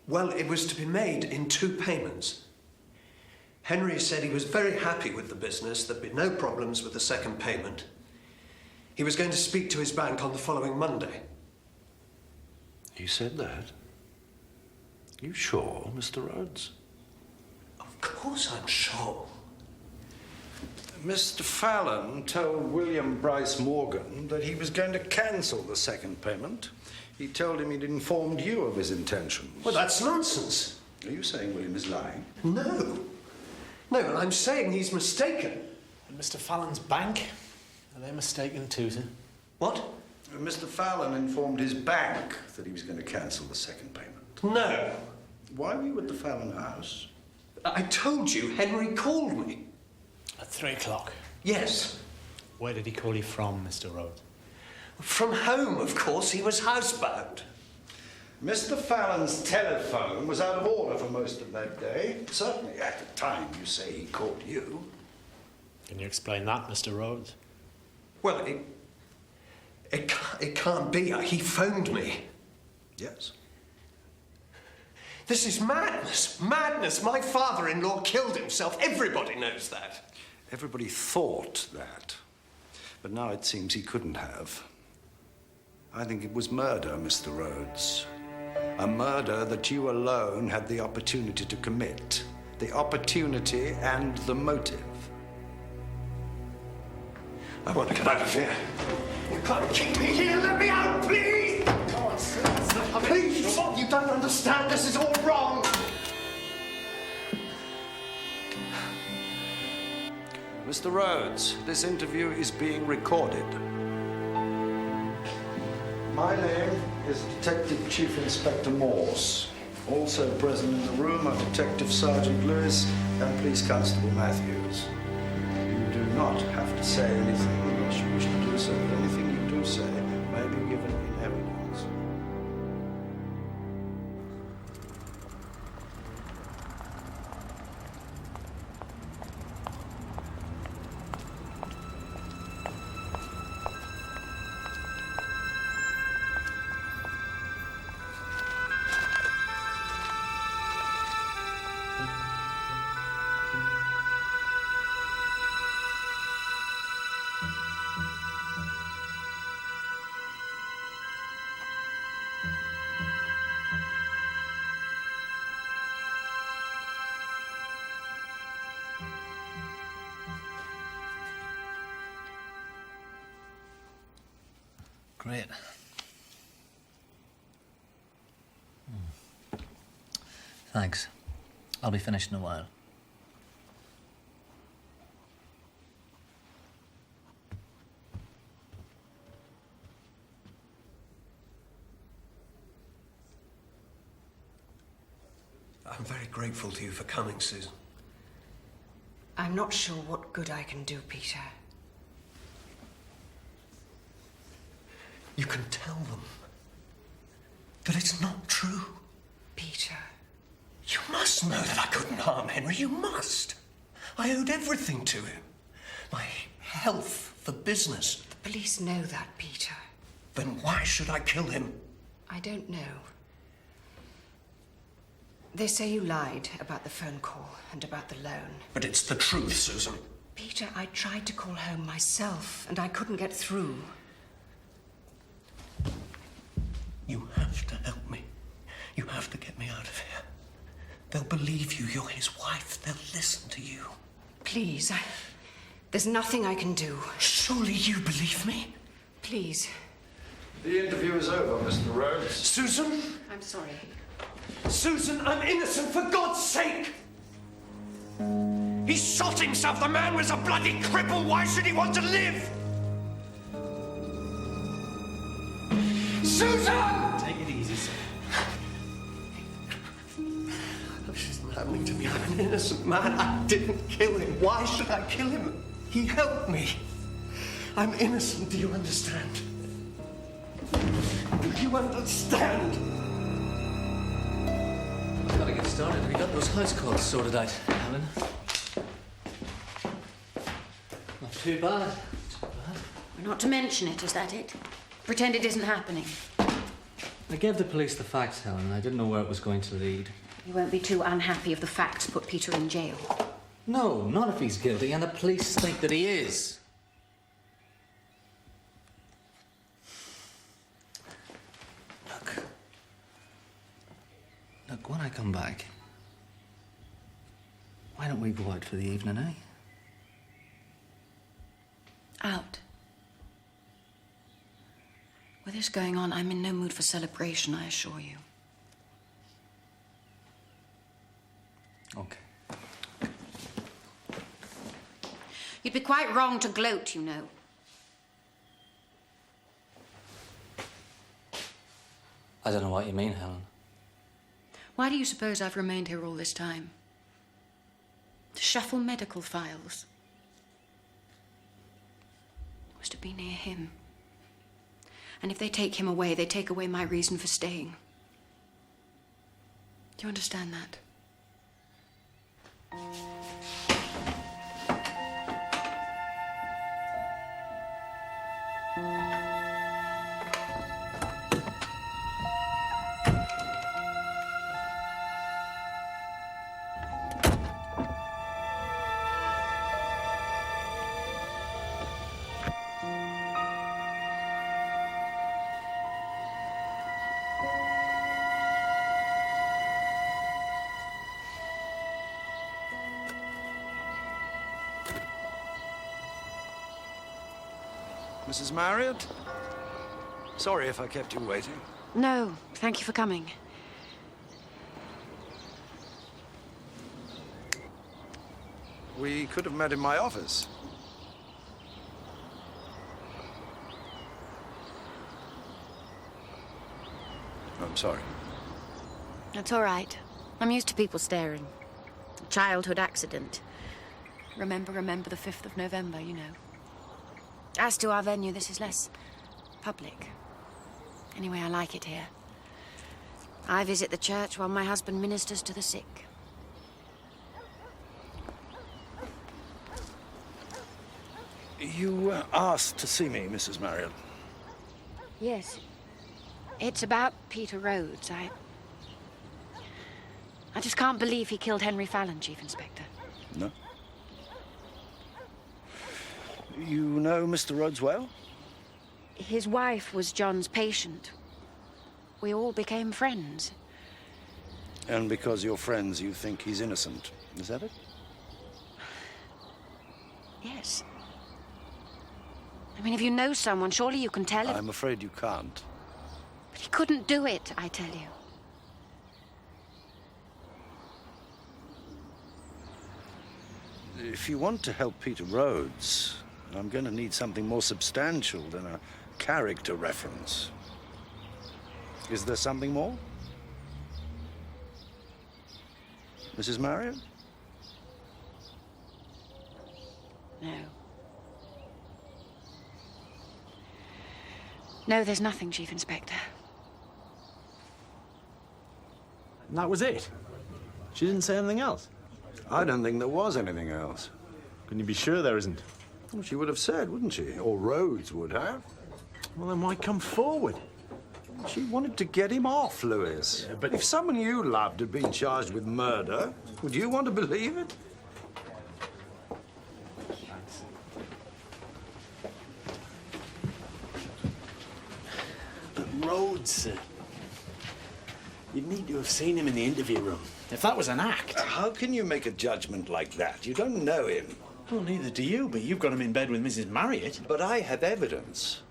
Well, it was to be made in 2 payments. Henry said he was very happy with the business, there'd be no problems with the second payment. He was going to speak to his bank on the following Monday. He said that? You sure, Mr. Rhodes? Of course I'm sure. Mr. Fallon told William Bryce Morgan that he was going to cancel the second payment. He told him he'd informed you of his intentions. Well, that's nonsense. Are you saying William is lying? No. No, I'm saying he's mistaken. And Mr. Fallon's bank? Are they mistaken too, sir? What? Mr. Fallon informed his bank that he was going to cancel the second payment. No. Why were you at the Fallon house? I told you, Henry called me. At 3 o'clock? Yes. Where did he call you from, Mr. Rhodes? From home, of course. He was housebound. Mr. Fallon's telephone was out of order for most of that day. Certainly at the time you say he called you. Can you explain that, Mr. Rhodes? Well, it can't be. He phoned me. Yes. This is madness. Madness. My father-in-law killed himself. Everybody knows that. Everybody thought that. But now it seems he couldn't have. I think it was murder, Mr. Rhodes. A murder that you alone had the opportunity to commit. The opportunity and the motive. I want to get out of here. You can't keep me here. Let me out, please! Come on, sir. Please! You don't understand. This is all wrong. Mr. Rhodes, this interview is being recorded. My name is Detective Chief Inspector Morse. Also present in the room are Detective Sergeant Lewis and Police Constable Matthews. You do not have to say anything unless you wish to do so, but anything you do say may be given in evidence. Great. Thanks. I'll be finished in a while. I'm very grateful to you for coming, Susan. I'm not sure what good I can do, Peter. You can tell them that it's not true. Peter. You must know that I couldn't harm Henry. You must. I owed everything to him. My health, the business. The police know that, Peter. Then why should I kill him? I don't know. They say you lied about the phone call and about the loan. But it's the truth, Susan. Peter, I tried to call home myself, and I couldn't get through. You have to help me. You have to get me out of here. They'll believe you. You're his wife. They'll listen to you. Please, there's nothing I can do. Surely you believe me? Please. The interview is over, Mr. Rhodes. Susan? I'm sorry. Susan, I'm innocent, for God's sake! He shot himself. The man was a bloody cripple. Why should he want to live? Susan! Take it easy, sir. happening to me. I'm an innocent man. I didn't kill him. Why should I kill him? He helped me. I'm innocent. Do you understand? Do you understand? We've got to get started. Have you got those house calls sorted out, Helen? Not too bad. Not to mention it, is that it? Pretend it isn't happening. I gave the police the facts, Helen. I didn't know where it was going to lead. You won't be too unhappy if the facts put Peter in jail. No, not if he's guilty, and the police think that he is. Look, when I come back, why don't we go out for the evening, eh? Out. With this going on, I'm in no mood for celebration, I assure you. Okay. You'd be quite wrong to gloat, you know. I don't know what you mean, Helen. Why do you suppose I've remained here all this time? To shuffle medical files. It was to be near him. And if they take him away, they take away my reason for staying. Do you understand that? Mrs. Marriott? Sorry if I kept you waiting. No, thank you for coming. We could have met in my office. I'm sorry. That's all right. I'm used to people staring. A childhood accident. Remember the 5th of November, you know. As to our venue, this is less public. Anyway, I like it here. I visit the church while my husband ministers to the sick. You asked to see me, Mrs. Marriott. Yes. It's about Peter Rhodes. I just can't believe he killed Hένρι Φάλον, Chief Inspector. No? You know Mr. Rhodes well? His wife was John's patient. We all became friends. And because you're friends, you think he's innocent. Is that it? Yes. I mean, if you know someone, surely you can tell him. I'm afraid you can't. But he couldn't do it, I tell you. If you want to help Peter Rhodes, I'm going to need something more substantial than a character reference. Is there something more? Mrs. Marriott? No. No, there's nothing, Chief Inspector. And that was it? She didn't say anything else? I don't think there was anything else. Can you be sure there isn't? Well, she would have said, wouldn't she? Or Rhodes would have. Well, then why come forward? She wanted to get him off, Lewis. Yeah, but if someone you loved had been charged with murder, would you want to believe it? But Rhodes, you'd need to have seen him in the interview room. If that was an act. How can you make a judgment like that? You don't know him. Well, neither do you, but you've got him in bed with Mrs. Marriott. But I have evidence.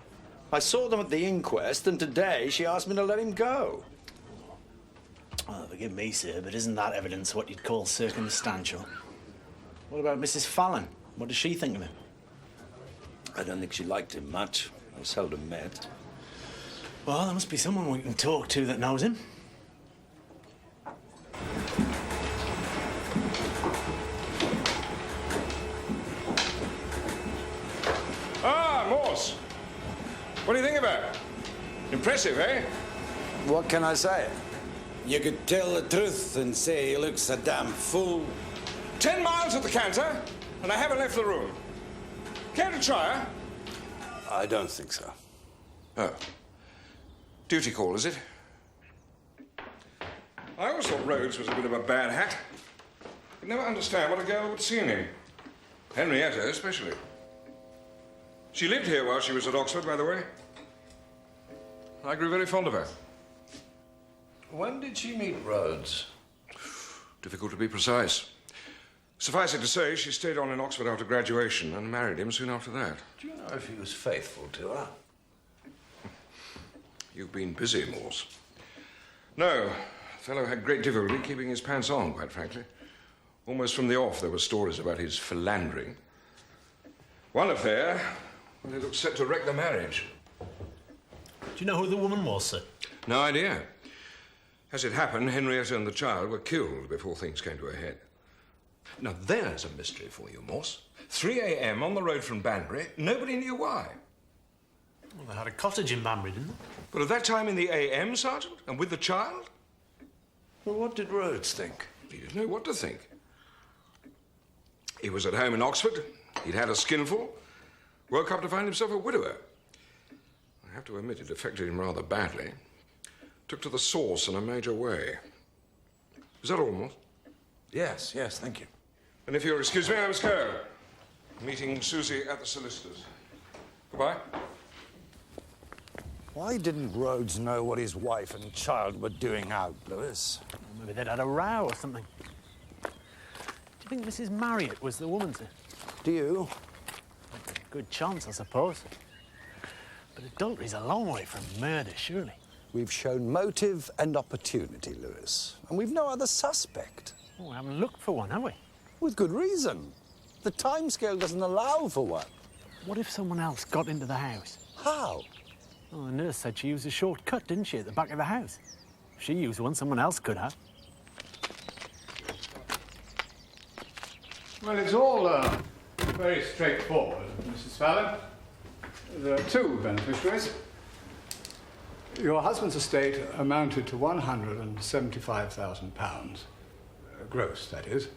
I saw them at the inquest, and today she asked me to let him go. Well, forgive me, sir, but isn't that evidence what you'd call circumstantial? What about Mrs. Fallon? What does she think of him? I don't think she liked him much. I seldom met. Well, there must be someone we can talk to that knows him. do you think about it? Impressive, eh? What can I say? You could tell the truth and say he looks a damn fool. 10 miles at the canter, and I haven't left the room. Care to try her? I don't think so. Oh. Duty call, is it? I always thought Rhodes was a bit of a bad hat. Could never understand what a girl would see in him. Henrietta, especially. She lived here while she was at Oxford, by the way. I grew very fond of her. When did she meet Rhodes? Difficult to be precise. Suffice it to say, she stayed on in Oxford after graduation and married him soon after that. Do you know if he was faithful to her? You've been busy, Morse. No. The fellow had great difficulty keeping his pants on, quite frankly. Almost from the off, there were stories about his philandering. One affair, well, it looked set to wreck the marriage. Do you know who the woman was, sir? No idea. As it happened, Henrietta and the child were killed before things came to a head. Now, there's a mystery for you, Morse. 3 a.m. on the road from Banbury, nobody knew why. Well, they had a cottage in Banbury, didn't they? But at that time in the a.m., Sergeant, and with the child? Well, what did Rhodes think? He didn't know what to think. He was at home in Oxford. He'd had a skinful. Woke up to find himself a widower. I have to admit it affected him rather badly. Took to the source in a major way. Is that all, Morse? Yes, thank you. And if you'll excuse me, I must go. Meeting Susie at the solicitor's. Goodbye. Why didn't Rhodes know what his wife and child were doing out, Lewis? Maybe they'd had a row or something. Do you think Mrs. Marriott was the woman, sir? Do you? Good chance, I suppose. But adultery's a long way from murder, surely. We've shown motive and opportunity, Lewis. And we've no other suspect. Oh, we haven't looked for one, have we? With good reason. The timescale doesn't allow for one. What if someone else got into the house? How? Well, the nurse said she used a shortcut, didn't she, at the back of the house? If she used one, someone else could have. Well, it's all very straightforward, Mrs. Fallon. There are two beneficiaries. Your husband's estate amounted to £175,000, gross, that is,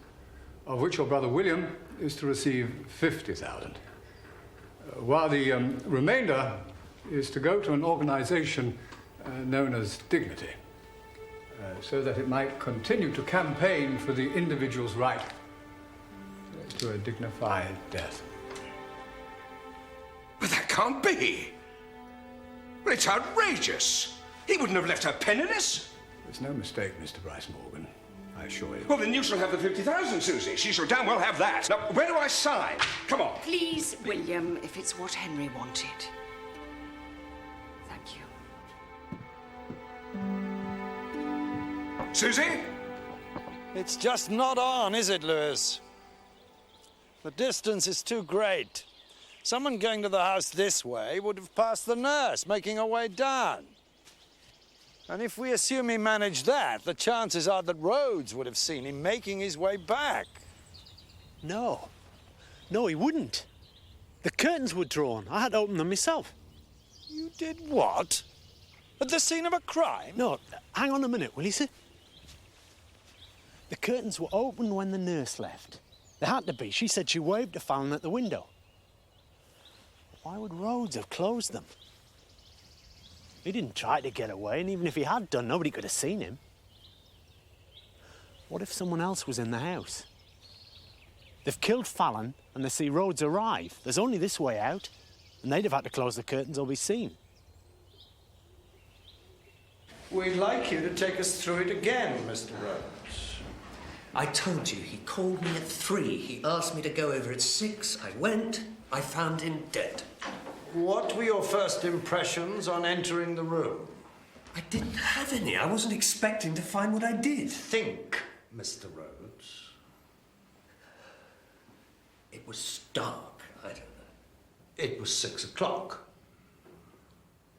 of which your brother William is to receive £50,000, while the remainder is to go to an organisation known as Dignity, so that it might continue to campaign for the individual's right to a dignified death. But that can't be. Well, it's outrageous. He wouldn't have left her penniless. There's no mistake, Mr. Bryce Morgan, I assure you. Well, then you shall have the 50,000, Susie. She shall damn well have that. Now, where do I sign? Come on. Please, William, if it's what Henry wanted. Thank you. Susie? It's just not on, is it, Lewis? The distance is too great. Someone going to the house this way would have passed the nurse, making her way down. And if we assume he managed that, the chances are that Rhodes would have seen him making his way back. No, he wouldn't. The curtains were drawn. I had to open them myself. You did what? At the scene of a crime? No, hang on a minute, will you, sir? The curtains were open when the nurse left. They had to be. She said she waved to Fallon at the window. Why would Rhodes have closed them? He didn't try to get away, and even if he had done, nobody could have seen him. What if someone else was in the house? They've killed Fallon, and they see Rhodes arrive. There's only this way out, and they'd have had to close the curtains or be seen. We'd like you to take us through it again, Mr. Rhodes. I told you, he called me at 3. He asked me to go over at 6. I went. I found him dead. What were your first impressions on entering the room? I didn't have any. I wasn't expecting to find what I did. Think, Mr. Rhodes. It was dark. I don't know. It was 6 o'clock.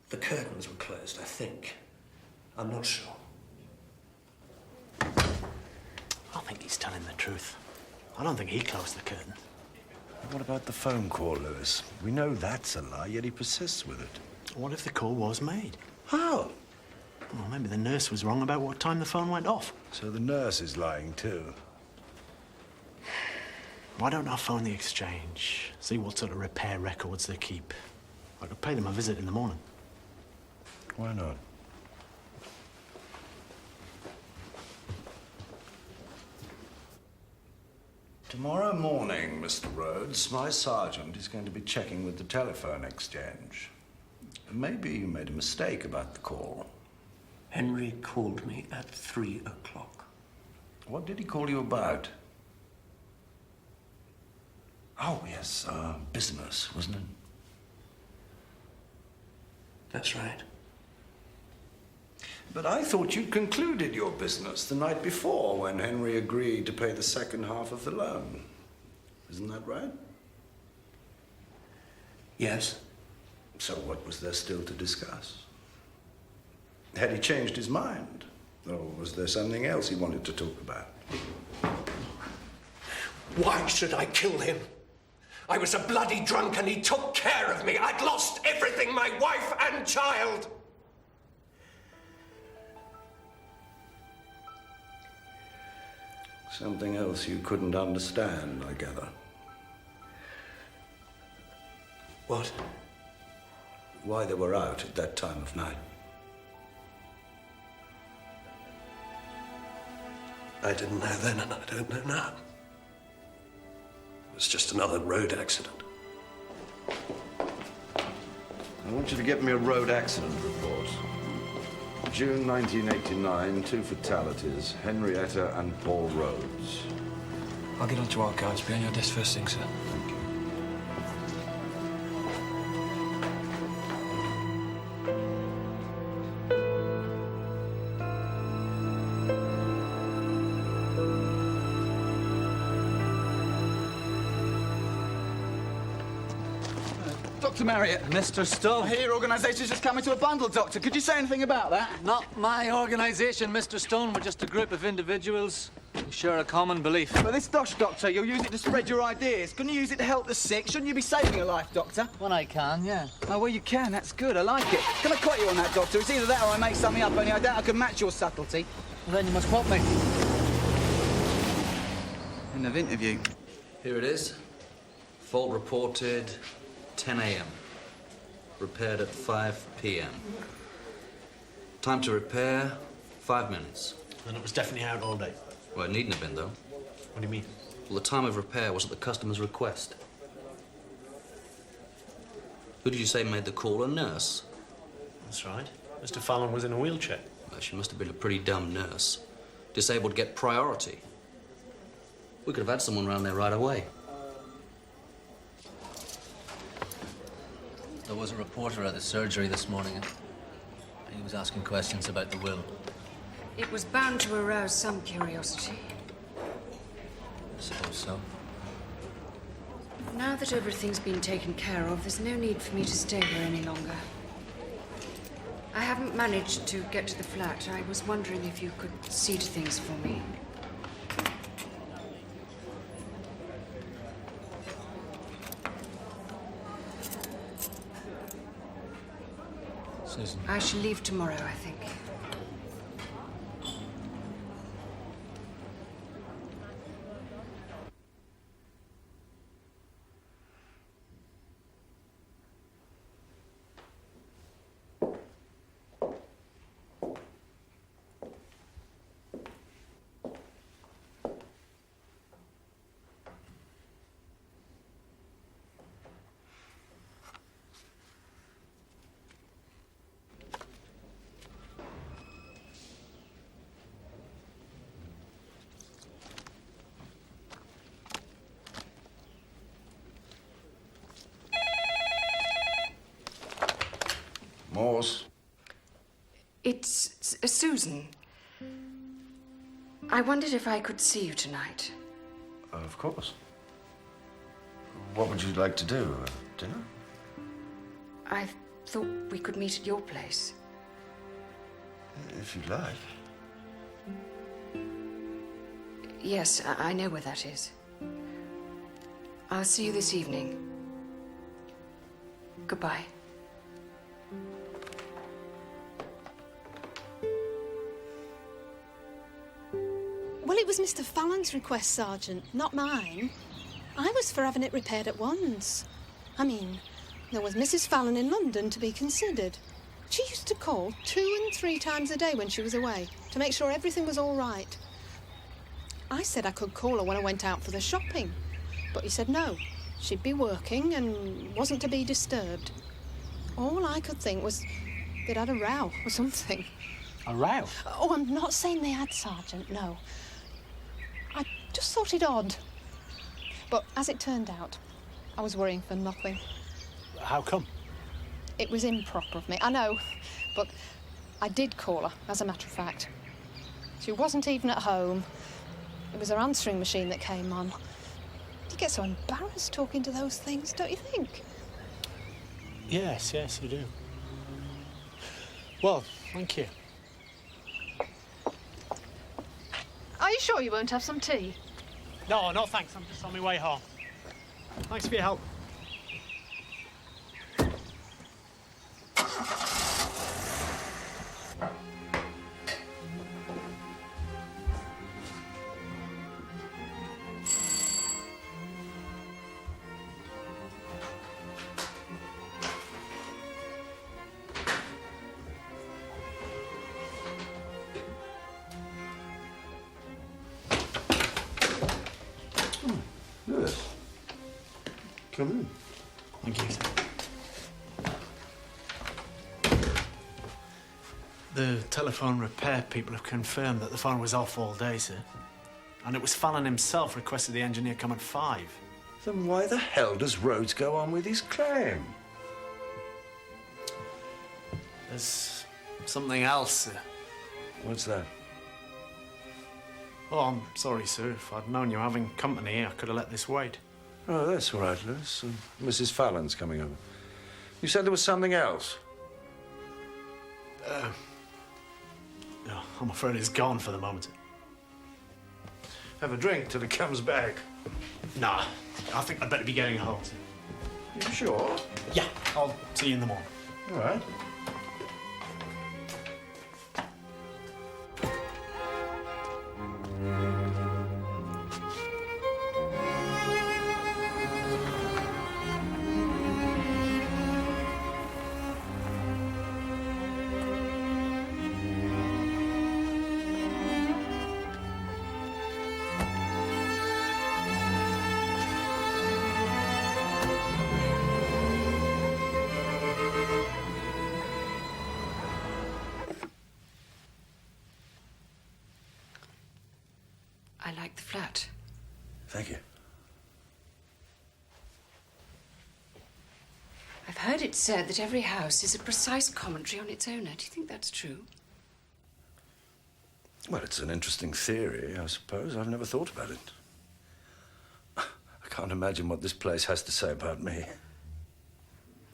The curtains were closed, I think. I'm not sure. I think he's telling the truth. I don't think he closed the curtain. What about the phone call, Lewis? We know that's a lie, yet he persists with it. What if the call was made? How? Well, maybe the nurse was wrong about what time the phone went off. So the nurse is lying too. Why don't I phone the exchange? See what sort of repair records they keep. I could pay them a visit in the morning. Why not? Tomorrow morning, Mr. Rhodes, my sergeant is going to be checking with the telephone exchange. Maybe you made a mistake about the call. Henry called me at 3 o'clock. What did he call you about? Oh, yes, business, wasn't it? That's right. But I thought you'd concluded your business the night before when Henry agreed to pay the second half of the loan. Isn't that right? Yes. So what was there still to discuss? Had he changed his mind? Or was there something else he wanted to talk about? Why should I kill him? I was a bloody drunk and he took care of me. I'd lost everything, my wife and child. Something else you couldn't understand, I gather. What? Why they were out at that time of night. I didn't know then and I don't know now. It was just another road accident. I want you to get me a road accident report. June 1989, 2 fatalities, Henrietta and Paul Rhodes. I'll get onto our cards. Be on your desk first thing, sir. Thank you. Dr. Marriott. Mr. Stone. I hear your organisation's just coming to a bundle, Doctor. Could you say anything about that? Not my organisation, Mr. Stone. We're just a group of individuals who share a common belief. But this dosh, Doctor, you'll use it to spread your ideas. Couldn't you use it to help the sick? Shouldn't you be saving a life, Doctor? When I can, yeah. Oh, well, you can. That's good. I like it. Can I quote you on that, Doctor? It's either that or I make something up, only I doubt I can match your subtlety. Well, then you must quote me. End of interview. Here it is. Fault reported 10 a.m. Repaired at 5 p.m. Time to repair, 5 minutes. And it was definitely out all day. Well, it needn't have been, though. What do you mean? Well, the time of repair was at the customer's request. Who did you say made the call? A nurse? That's right. Mr. Fallon was in a wheelchair. Well, she must have been a pretty dumb nurse. Disabled get priority. We could have had someone round there right away. There was a reporter at the surgery this morning. He was asking questions about the will. It was bound to arouse some curiosity. I suppose so. Now that everything's been taken care of, there's no need for me to stay here any longer. I haven't managed to get to the flat. I was wondering if you could see to things for me. Susan. I shall leave tomorrow, I think. Morse? It's Susan. I wondered if I could see you tonight. Of course. What would you like to do? Dinner? I thought we could meet at your place. If you like. Yes, I know where that is. I'll see you this evening. Goodbye. Well, it was Mr. Fallon's request, Sergeant, not mine. I was for having it repaired at once. I mean, there was Mrs. Fallon in London to be considered. She used to call 2 and 3 times a day when she was away to make sure everything was all right. I said I could call her when I went out for the shopping, but he said no. She'd be working and wasn't to be disturbed. All I could think was they'd had a row or something. A row? Oh, I'm not saying they had, Sergeant, no. I just thought it odd. But as it turned out, I was worrying for nothing. How come? It was improper of me, I know, but I did call her, as a matter of fact. She wasn't even at home. It was her answering machine that came on. You get so embarrassed talking to those things, don't you think? Yes, you do. Well, thank you. Are you sure you won't have some tea? No, thanks. I'm just on my way home. Thanks for your help. Yes. Come in. Thank you, sir. The telephone repair people have confirmed that the phone was off all day, sir. And it was Fallon himself requested the engineer come at 5. Then why the hell does Rhodes go on with his claim? There's something else, sir. What's that? Oh, I'm sorry, sir. If I'd known you were having company, I could have let this wait. Oh, that's all right, Lewis. Mrs. Fallon's coming over. You said there was something else? No, I'm afraid it's gone for the moment. Have a drink till it comes back. Nah, I think I'd better be getting home, sir. You sure? Yeah, I'll see you in the morning. All right. I like the flat. Thank you. I've heard it said that every house is a precise commentary on its owner. Do you think that's true? Well, it's an interesting theory, I suppose. I've never thought about it. I can't imagine what this place has to say about me.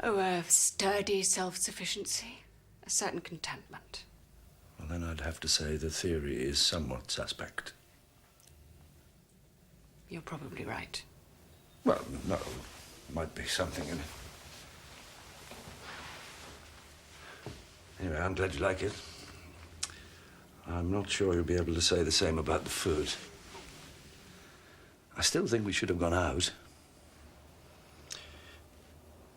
Oh, a sturdy self-sufficiency, a certain contentment. Well, then I'd have to say the theory is somewhat suspect. You're probably right. Well, no, might be something in it. Anyway, I'm glad you like it. I'm not sure you'll be able to say the same about the food. I still think we should have gone out.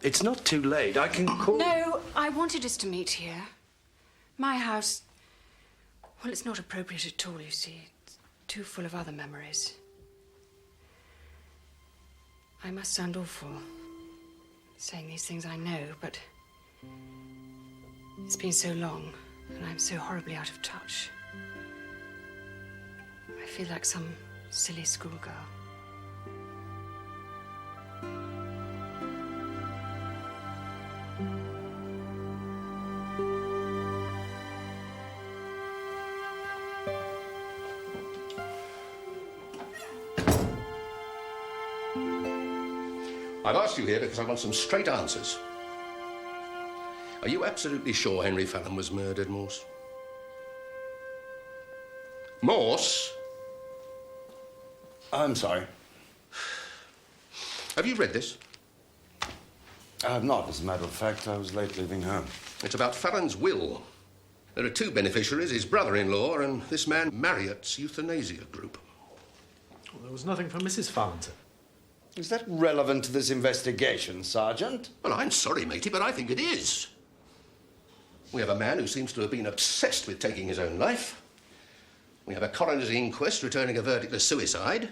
It's not too late. I can call... No, I wanted us to meet here. My house... Well, it's not appropriate at all, you see. It's too full of other memories. I must sound awful saying these things, I know, but it's been so long and I'm so horribly out of touch. I feel like some silly schoolgirl. I've asked you here because I want some straight answers. Are you absolutely sure Hένρι Φάλον was murdered, Morse? Morse? I'm sorry. Have you read this? I have not, as a matter of fact. I was late leaving home. It's about Fallon's will. There are two beneficiaries, his brother-in-law and this man Marriott's euthanasia group. Well, there was nothing from Mrs. Fallon, sir. Is that relevant to this investigation, Sergeant? Well, I'm sorry, matey, but I think it is. We have a man who seems to have been obsessed with taking his own life. We have a coroner's inquest returning a verdict of suicide.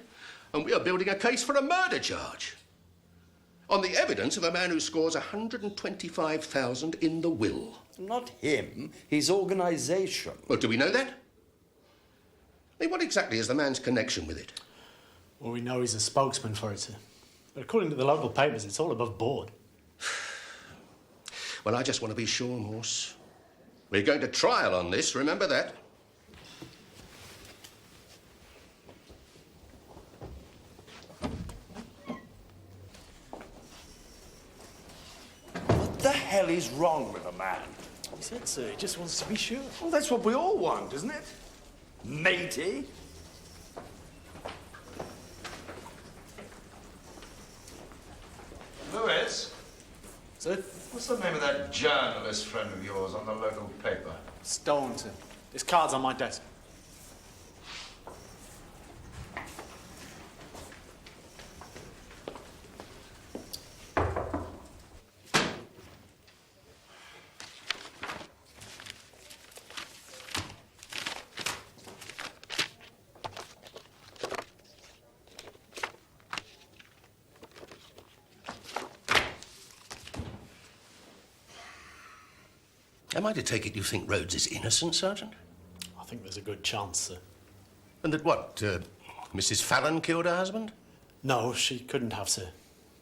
And we are building a case for a murder charge. On the evidence of a man who scores 125,000 in the will. Not him, his organisation. Well, do we know that? I mean, what exactly is the man's connection with it? Well, we know he's a spokesman for it, sir. But according to the local papers, it's all above board. Well, I just want to be sure, Morse. We're going to trial on this, remember that. What the hell is wrong with the man? He said, sir, he just wants to be sure. Well, that's what we all want, isn't it? Matey? Lewis? Sir? What's the name of that journalist friend of yours on the local paper? Stone, sir. His card's on my desk. Am I to take it you think Rhodes is innocent, Sergeant? I think there's a good chance, sir. And that what, Mrs. Fallon killed her husband? No, she couldn't have, sir.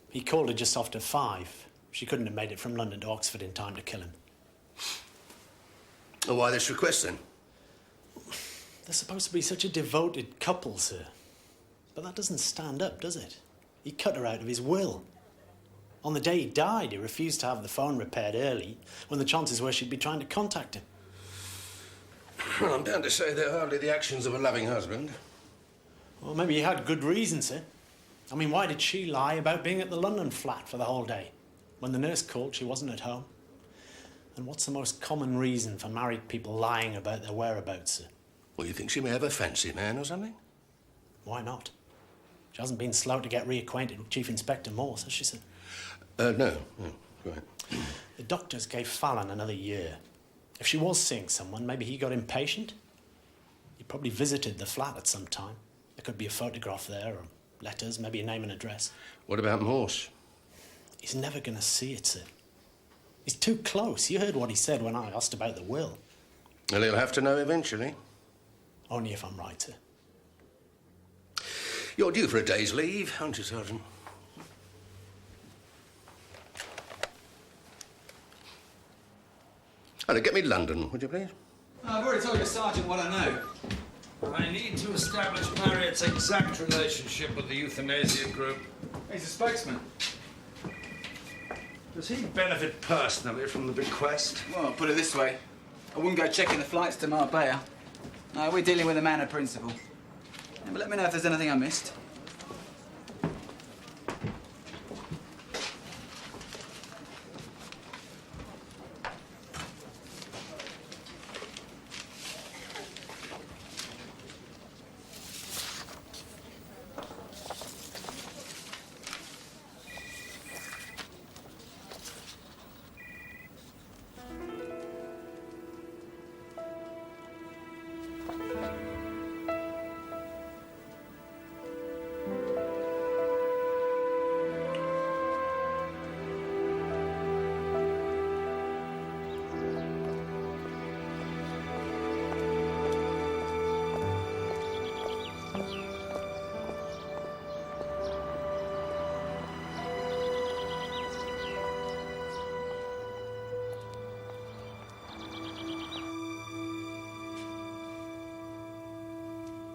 He called her just after 5. She couldn't have made it from London to Oxford in time to kill him. Well, why this request, then? They're supposed to be such a devoted couple, sir. But that doesn't stand up, does it? He cut her out of his will. On the day he died, he refused to have the phone repaired early, when the chances were she'd be trying to contact him. Well, I'm bound to say they're hardly the actions of a loving husband. Well, maybe he had good reason, sir. I mean, why did she lie about being at the London flat for the whole day? When the nurse called, she wasn't at home. And what's the most common reason for married people lying about their whereabouts, sir? Well, you think she may have a fancy man or something? Why not? She hasn't been slow to get reacquainted with Chief Inspector Morse, has she, sir? No, right. The doctors gave Fallon another year. If she was seeing someone, maybe he got impatient. He probably visited the flat at some time. There could be a photograph there, or letters, maybe a name and address. What about Morse? He's never going to see it, sir. He's too close. You heard what he said when I asked about the will. Well, he'll have to know eventually. Only if I'm right, sir. You're due for a day's leave, aren't you, Sergeant? Oh, get me London, would you please? I've already told you, Sergeant, what I know. I need to establish Marriott's exact relationship with the euthanasia group. He's a spokesman. Does he benefit personally from the bequest? Well, put it this way. I wouldn't go checking the flights to Marbella. No, we're dealing with a man of principle. Yeah, but let me know if there's anything I missed.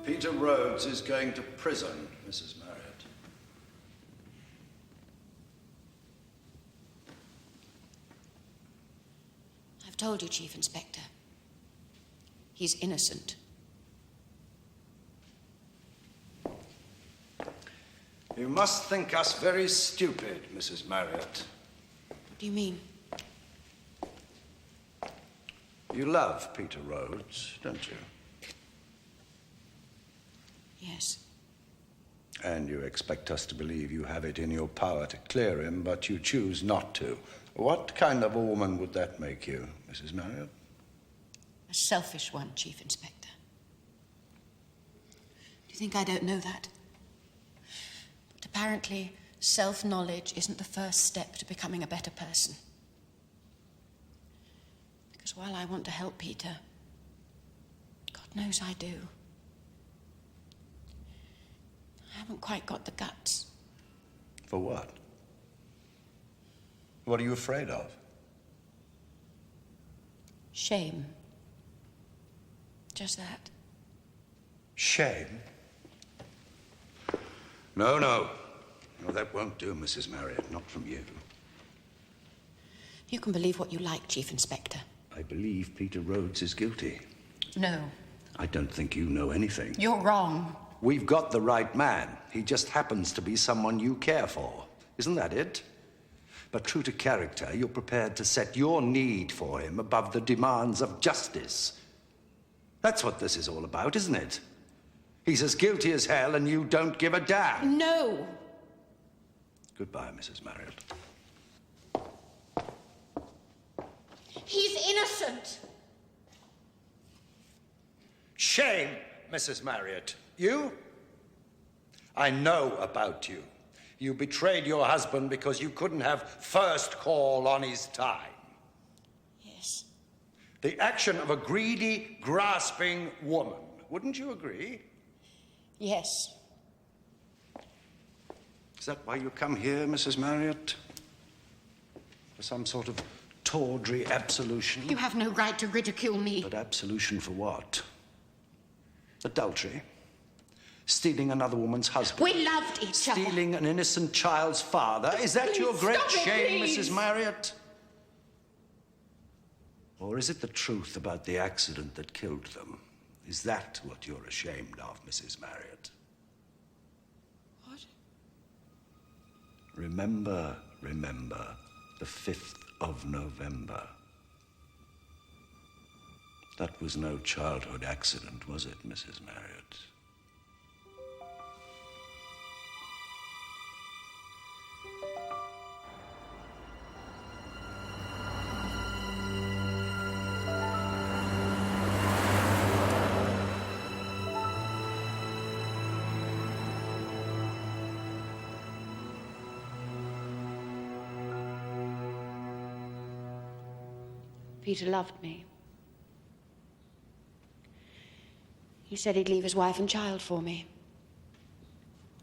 Peter Rhodes is going to prison, Mrs. Marriott. I've told you, Chief Inspector. He's innocent. You must think us very stupid, Mrs. Marriott. What do you mean? You love Peter Rhodes, don't you? Yes. And you expect us to believe you have it in your power to clear him, but you choose not to. What kind of a woman would that make you, Mrs. Marriott? A selfish one, Chief Inspector. Do you think I don't know that? But apparently, self-knowledge isn't the first step to becoming a better person. Because while I want to help Peter, God knows I do, I haven't quite got the guts. For what? What are you afraid of? Shame. Just that. Shame? No, no. No, that won't do, Mrs. Marriott. Not from you. You can believe what you like, Chief Inspector. I believe Peter Rhodes is guilty. No. I don't think you know anything. You're wrong. We've got the right man. He just happens to be someone you care for. Isn't that it? But true to character, you're prepared to set your need for him above the demands of justice. That's what this is all about, isn't it? He's as guilty as hell, and you don't give a damn. No. Goodbye, Mrs. Marriott. He's innocent. Shame, Mrs. Marriott. You? I know about you. You betrayed your husband because you couldn't have first call on his time. Yes. The action of a greedy, grasping woman. Wouldn't you agree? Yes. Is that why you come here, Mrs. Marriott? For some sort of tawdry absolution? You have no right to ridicule me. But absolution for what? Adultery? Stealing another woman's husband? We loved each other. Stealing an innocent child's father? Is that your great shame, Mrs. Marriott? Or is it the truth about the accident that killed them? Is that what you're ashamed of, Mrs. Marriott? What? Remember, the 5th of November. That was no childhood accident, was it, Mrs. Marriott? Peter loved me. He said he'd leave his wife and child for me.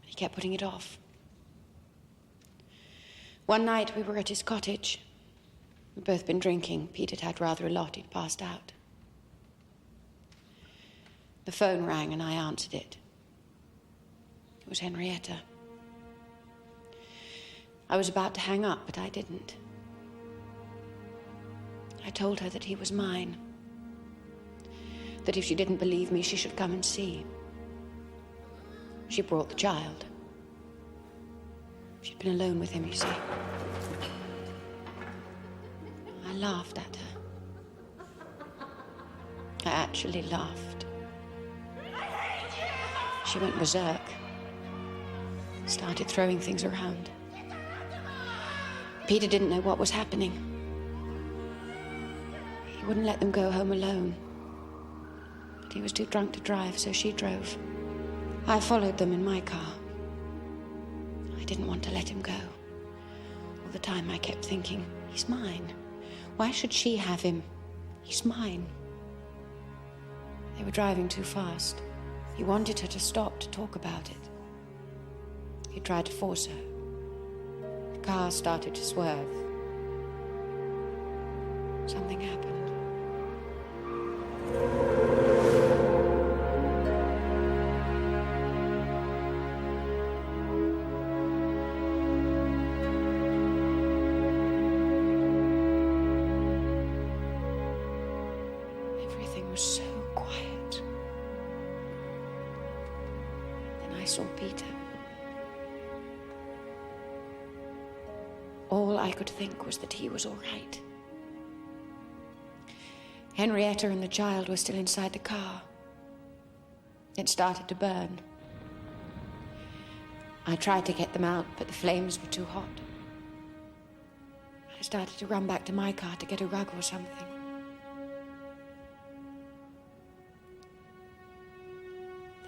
He kept putting it off. One night we were at his cottage. We'd both been drinking. Pete had had rather a lot. He'd passed out. The phone rang and I answered it. It was Henrietta. I was about to hang up, but I didn't. I told her that he was mine. That if she didn't believe me, she should come and see. She brought the child. She'd been alone with him, you see. I laughed at her. I actually laughed. She went berserk. Started throwing things around. Peter didn't know what was happening. He wouldn't let them go home alone. But he was too drunk to drive, so she drove. I followed them in my car. I didn't want to let him go. All the time I kept thinking, he's mine. Why should she have him? He's mine. They were driving too fast. He wanted her to stop to talk about it. He tried to force her. The car started to swerve. Something happened. Everything was so quiet. Then I saw Peter. All I could think was that he was all right. Henrietta and the child were still inside the car. It started to burn. I tried to get them out, but the flames were too hot. I started to run back to my car to get a rug or something.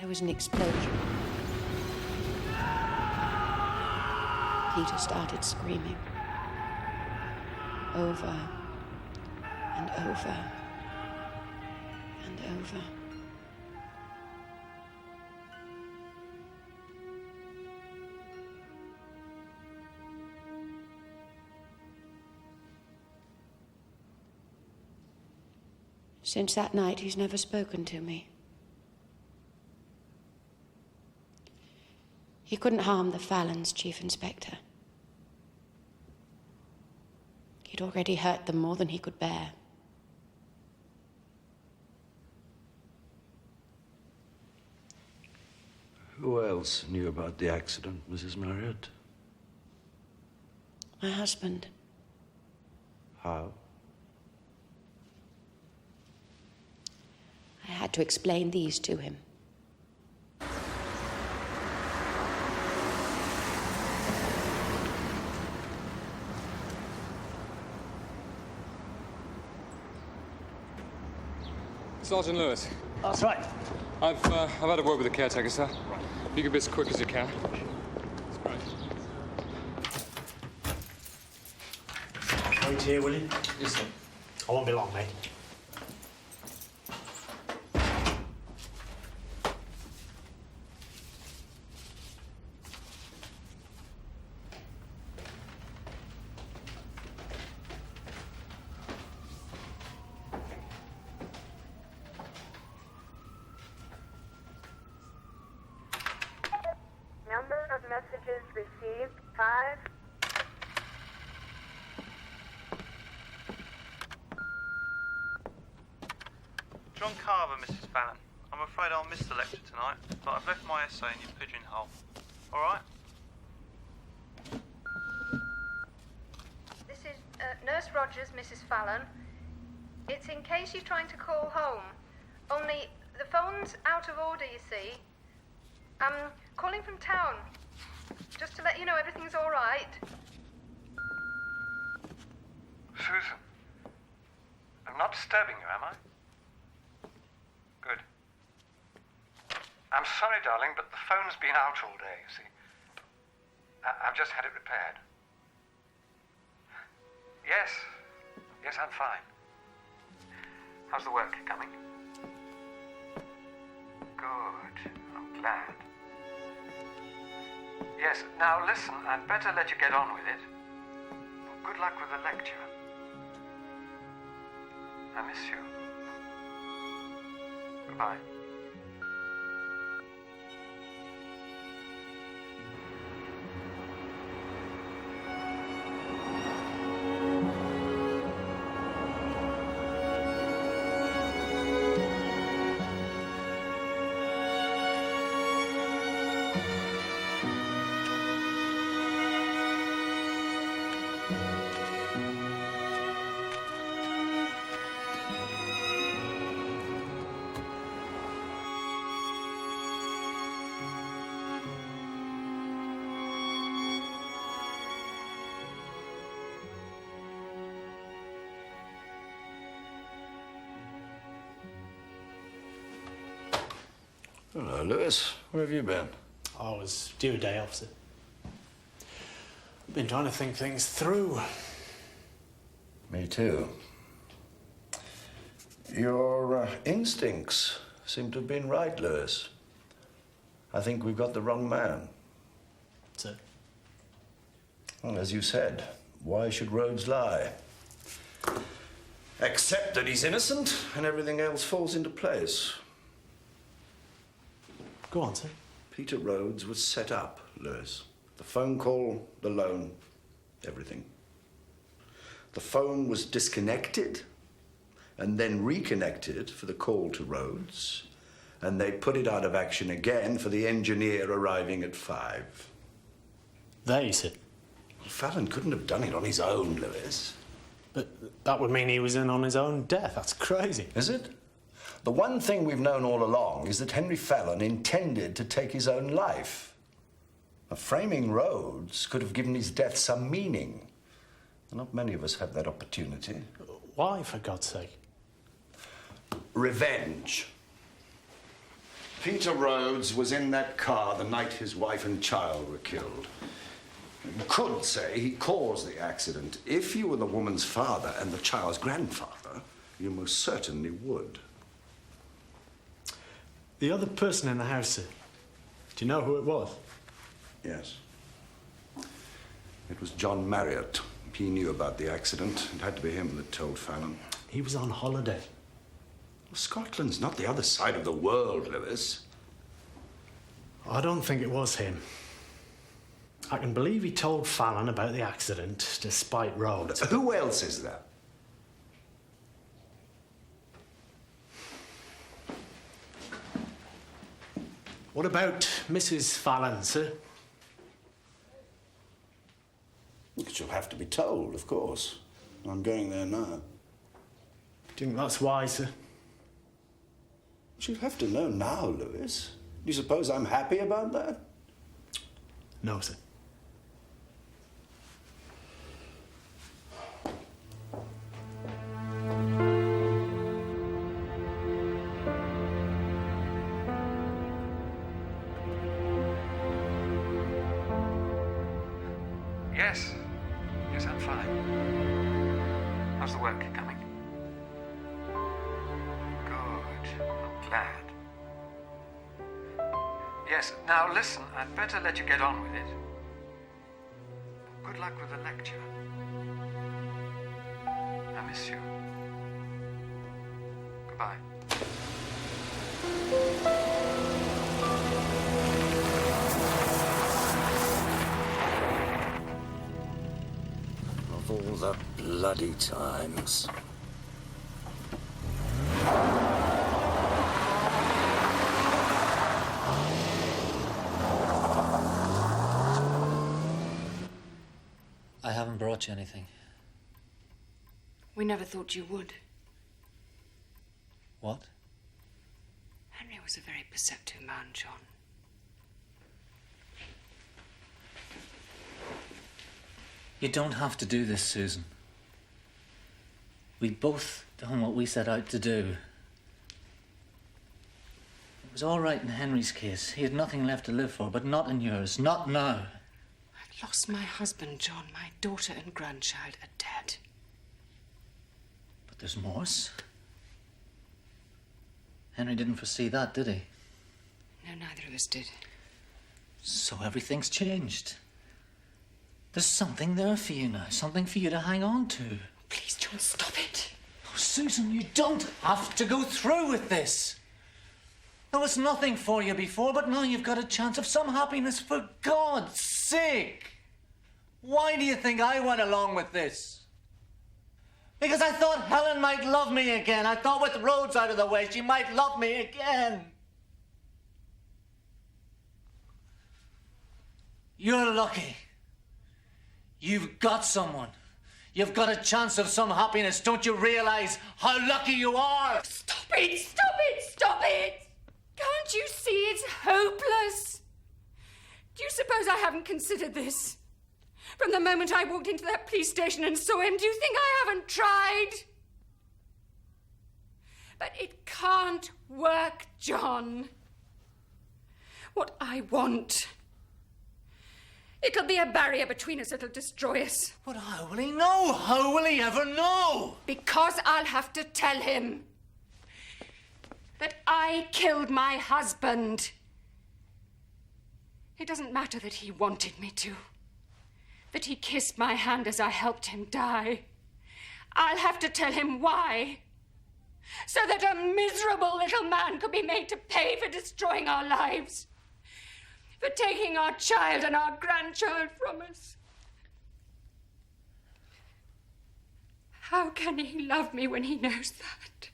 There was an explosion. Peter started screaming. Over and over and over. Since that night, he's never spoken to me. He couldn't harm the Fallons, Chief Inspector. He'd already hurt them more than he could bear. Who else knew about the accident, Mrs. Marriott? My husband. How? I had to explain these to him. Sergeant Lewis. That's right. I've had a word with the caretaker, sir. If you can be as quick as you can. That's great. Wait here, will you? Yes, sir. I won't be long, mate. Messages received, 5. John Carver, Mrs. Fallon. I'm afraid I'll miss the lecture tonight, but I've left my essay in your pigeonhole. All right? This is Nurse Rogers, Mrs. Fallon. It's in case you're trying to call home. Only the phone's out of order, you see. I'm calling from town. Just to let you know everything's all right. Susan, I'm not disturbing you, am I? Good. I'm sorry, darling, but the phone's been out all day, you see. I've just had it repaired. Yes, I'm fine. How's the work coming? Good, I'm glad. Yes, now listen, I'd better let you get on with it. Good luck with the lecture. I miss you. Goodbye. Hello, Lewis. Where have you been? I was due a day off, sir. I've been trying to think things through. Me too. Your instincts seem to have been right, Lewis. I think we've got the wrong man. Sir? Well, as you said, why should Rhodes lie? Accept that he's innocent, and everything else falls into place. Go on, sir. Peter Rhodes was set up, Lewis. The phone call, the loan, everything. The phone was disconnected and then reconnected for the call to Rhodes, and they put it out of action again for the engineer arriving at 5. They, sir? Fallon couldn't have done it on his own, Lewis. But that would mean he was in on his own death. That's crazy. Is it? The one thing we've known all along is that Hένρι Φάλον intended to take his own life. Framing Rhodes could have given his death some meaning. Not many of us have that opportunity. Why, for God's sake? Revenge. Peter Rhodes was in that car the night his wife and child were killed. You could say he caused the accident. If you were the woman's father and the child's grandfather, you most certainly would. The other person in the house, sir, do you know who it was? Yes. It was John Marriott. He knew about the accident. It had to be him that told Fallon. He was on holiday. Well, Scotland's not the other side of the world, Lewis. I don't think it was him. I can believe he told Fallon about the accident, despite Rhodes. Who else is there? What about Mrs. Fallon, sir? She'll have to be told, of course. I'm going there now. Do you think that's wise, sir? She'll have to know now, Lewis. Do you suppose I'm happy about that? No, sir. Yes. Yes, I'm fine. How's the work coming? Good. I'm glad. Yes, now listen, I'd better let you get on with it. Good luck with the lecture. I miss you. Goodbye. Of all the bloody times. I haven't brought you anything. We never thought you would. What? Henry was a very perceptive man, John. You don't have to do this, Susan. We'd both done what we set out to do. It was all right in Henry's case. He had nothing left to live for, but not in yours. Not now. I lost my husband, John. My daughter and grandchild are dead. But there's Morse. Henry didn't foresee that, did he? No, neither of us did. So everything's changed. There's something there for you now. Something for you to hang on to. Please, John, stop it. Oh, Susan, you don't have to go through with this. There was nothing for you before, but now you've got a chance of some happiness, for God's sake. Why do you think I went along with this? Because I thought Helen might love me again. I thought with Rhodes out of the way, she might love me again. You're lucky. You've got someone. You've got a chance of some happiness. Don't you realize how lucky you are? Stop it! Stop it! Stop it! Can't you see it's hopeless? Do you suppose I haven't considered this? From the moment I walked into that police station and saw him, do you think I haven't tried? But it can't work, John. What I want... it'll be a barrier between us. It'll destroy us. But how will he know? How will he ever know? Because I'll have to tell him that I killed my husband. It doesn't matter that he wanted me to, that he kissed my hand as I helped him die. I'll have to tell him why, so that a miserable little man could be made to pay for destroying our lives, for taking our child and our grandchild from us. How can he love me when he knows that?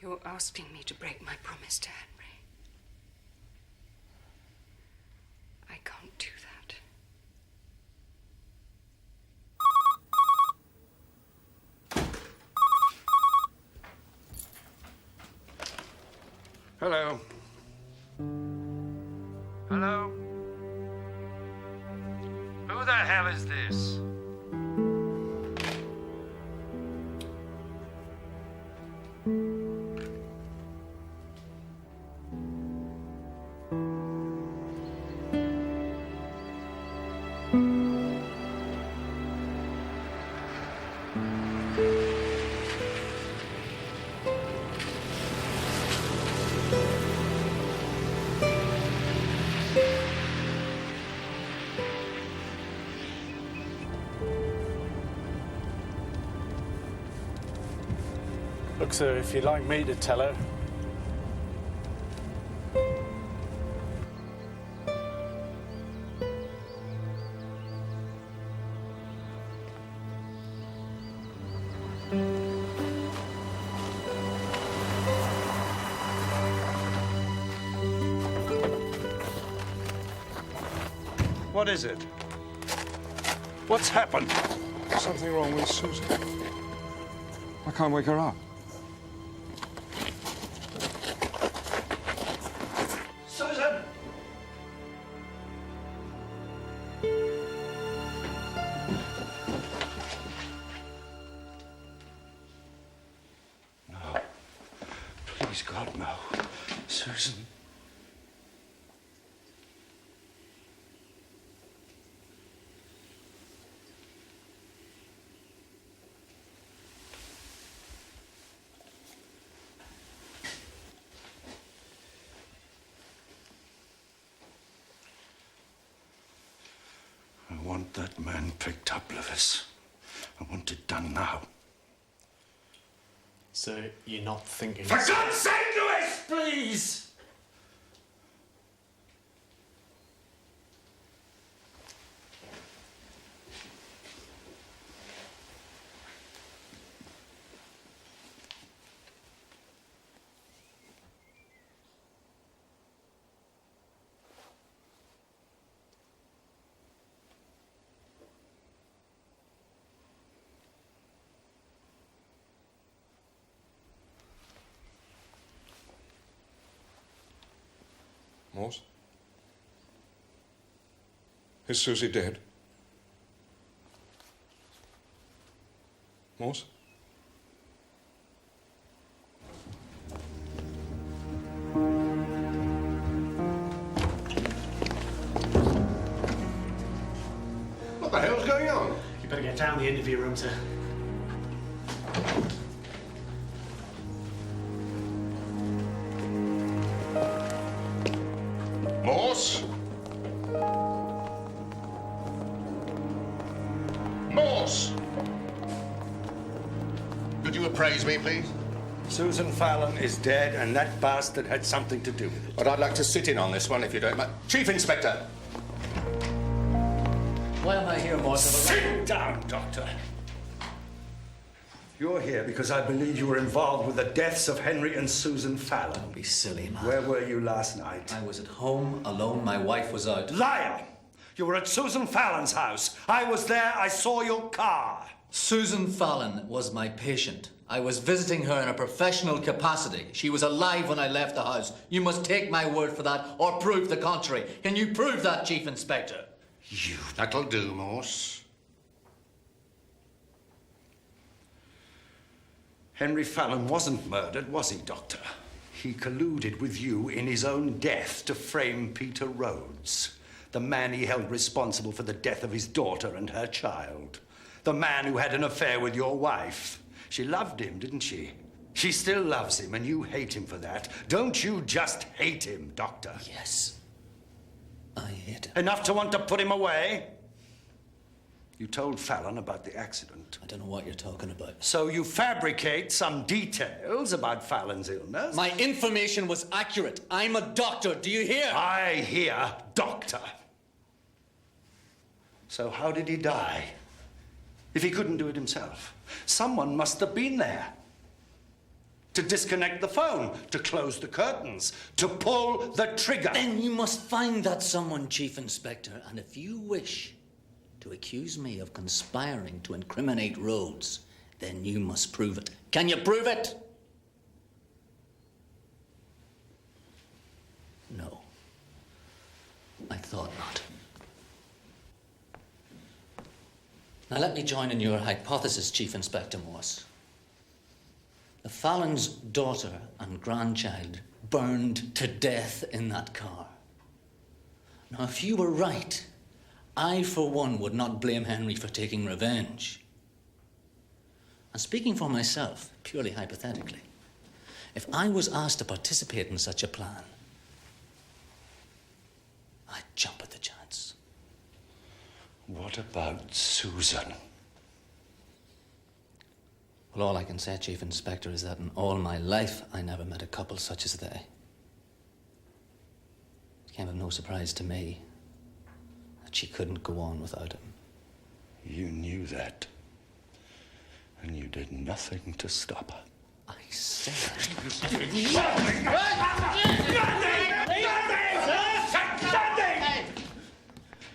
You're asking me to break my promise to Henry. Hello. Hello? Who the hell is this? Look, sir, if you'd like me to tell her. What is it? What's happened? Something wrong with Susan. I can't wake her up. Susan! No. Please, God, no. Susan. I want that man picked up, Lewis. I want it done now. So you're not thinking... For God's sake, Lewis, please! Morse? Is Susie dead? Morse? What the hell's going on? You better get down the interview room, sir. Morse? Morse? Could you appraise me, please? Suzan Fallon is dead, and that bastard had something to do with it. But I'd like to sit in on this one, if you don't mind. Chief Inspector! Why am I here, Morse? Sit down, Doctor. You're here because I believe you were involved with the deaths of Henry and Suzan Fallon. Don't be silly, man. Where were you last night? I was at home, alone. My wife was out. Liar! You were at Suzan Fallon's house. I was there. I saw your car. Suzan Fallon was my patient. I was visiting her in a professional capacity. She was alive when I left the house. You must take my word for that or prove the contrary. Can you prove that, Chief Inspector? You. That'll do, Morse. Henry Fallon wasn't murdered, was he, Doctor? He colluded with you in his own death to frame Peter Rhodes, the man he held responsible for the death of his daughter and her child, the man who had an affair with your wife. She loved him, didn't she? She still loves him, and you hate him for that. Don't you just hate him, Doctor? Yes, I hate him. Enough to want to put him away? You told Fallon about the accident. I don't know what you're talking about. So you fabricate some details about Fallon's illness? My information was accurate. I'm a doctor. Do you hear? I hear doctor. So how did he die? If he couldn't do it himself, someone must have been there. To disconnect the phone, to close the curtains, to pull the trigger. Then you must find that someone, Chief Inspector. And if you wish to accuse me of conspiring to incriminate Rhodes, then you must prove it. Can you prove it? I thought not. Now let me join in your hypothesis, Chief Inspector Morse. The Fallon's daughter and grandchild burned to death in that car. Now, if you were right, I, for one, would not blame Henry for taking revenge. And speaking for myself, purely hypothetically, if I was asked to participate in such a plan, I'd jump at the chance. What about Susan? Well, all I can say, Chief Inspector, is that in all my life, I never met a couple such as they. It came of no surprise to me that she couldn't go on without him. You knew that. And you did nothing to stop her. I said...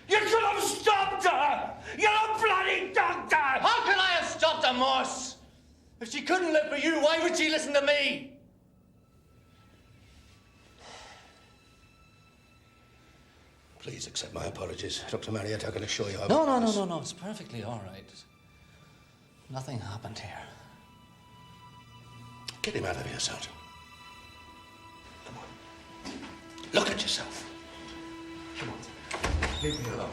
You could have stopped her! You're a bloody doctor! How could I have stopped her, Morse? If she couldn't live for you, why would she listen to me? Please accept my apologies. Dr. Marriott, I can assure you I No. It's perfectly all right. Nothing happened here. Get him out of here, Sergeant. Come on. Look at yourself. Come on. Leave me alone.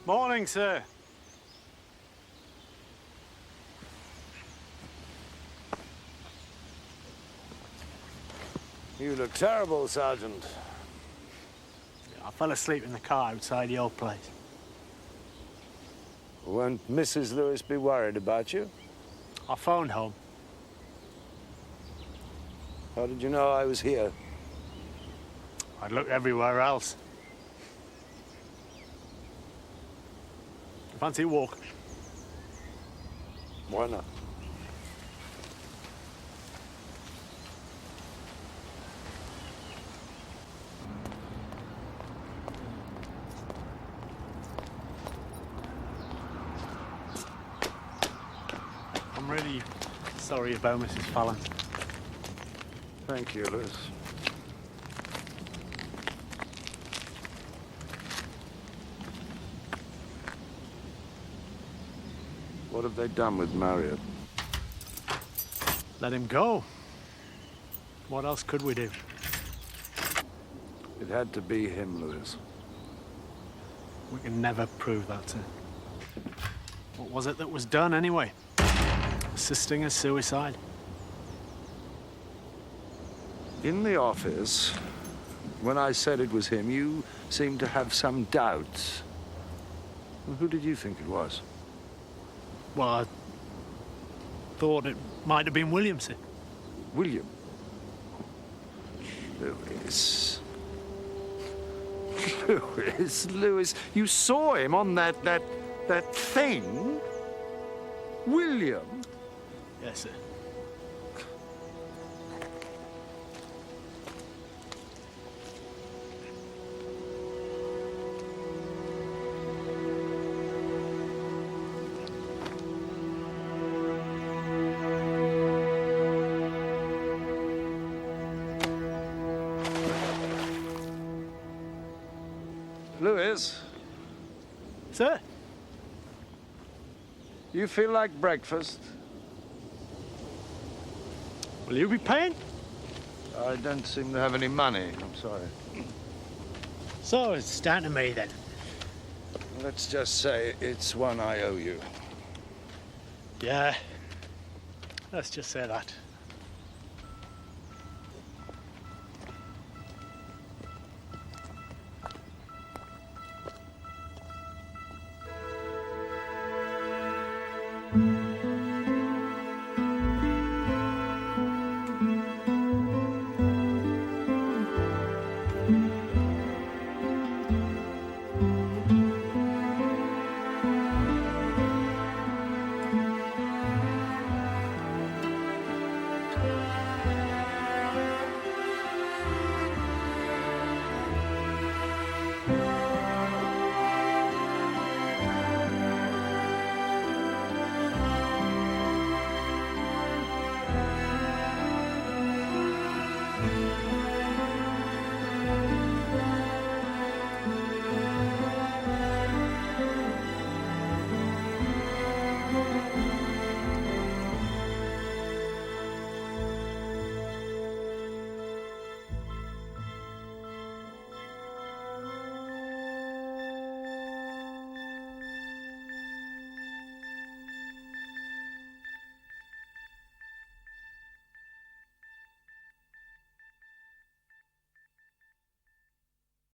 Morning, sir. You look terrible, Sergeant. I fell asleep in the car outside the old place. Won't Mrs. Lewis be worried about you? I phoned home. How did you know I was here? I'd look everywhere else. Fancy a walk? Why not? I'm really sorry about Mrs. Fallon. Thank you, Lewis. What have they done with Marriott? Let him go. What else could we do? It had to be him, Lewis. We can never prove that, sir. What was it that was done, anyway? Assisting a suicide? In the office, when I said it was him, you seemed to have some doubts. Well, who did you think it was? Well, I thought it might have been Williamson. William? Lewis. Lewis, you saw him on that thing? William? Yes, sir. Lewis? Sir? You feel like breakfast? Will you be paying? I don't seem to have any money. I'm sorry. So it's down to me, then. Let's just say it's one I owe you. Yeah. Let's just say that.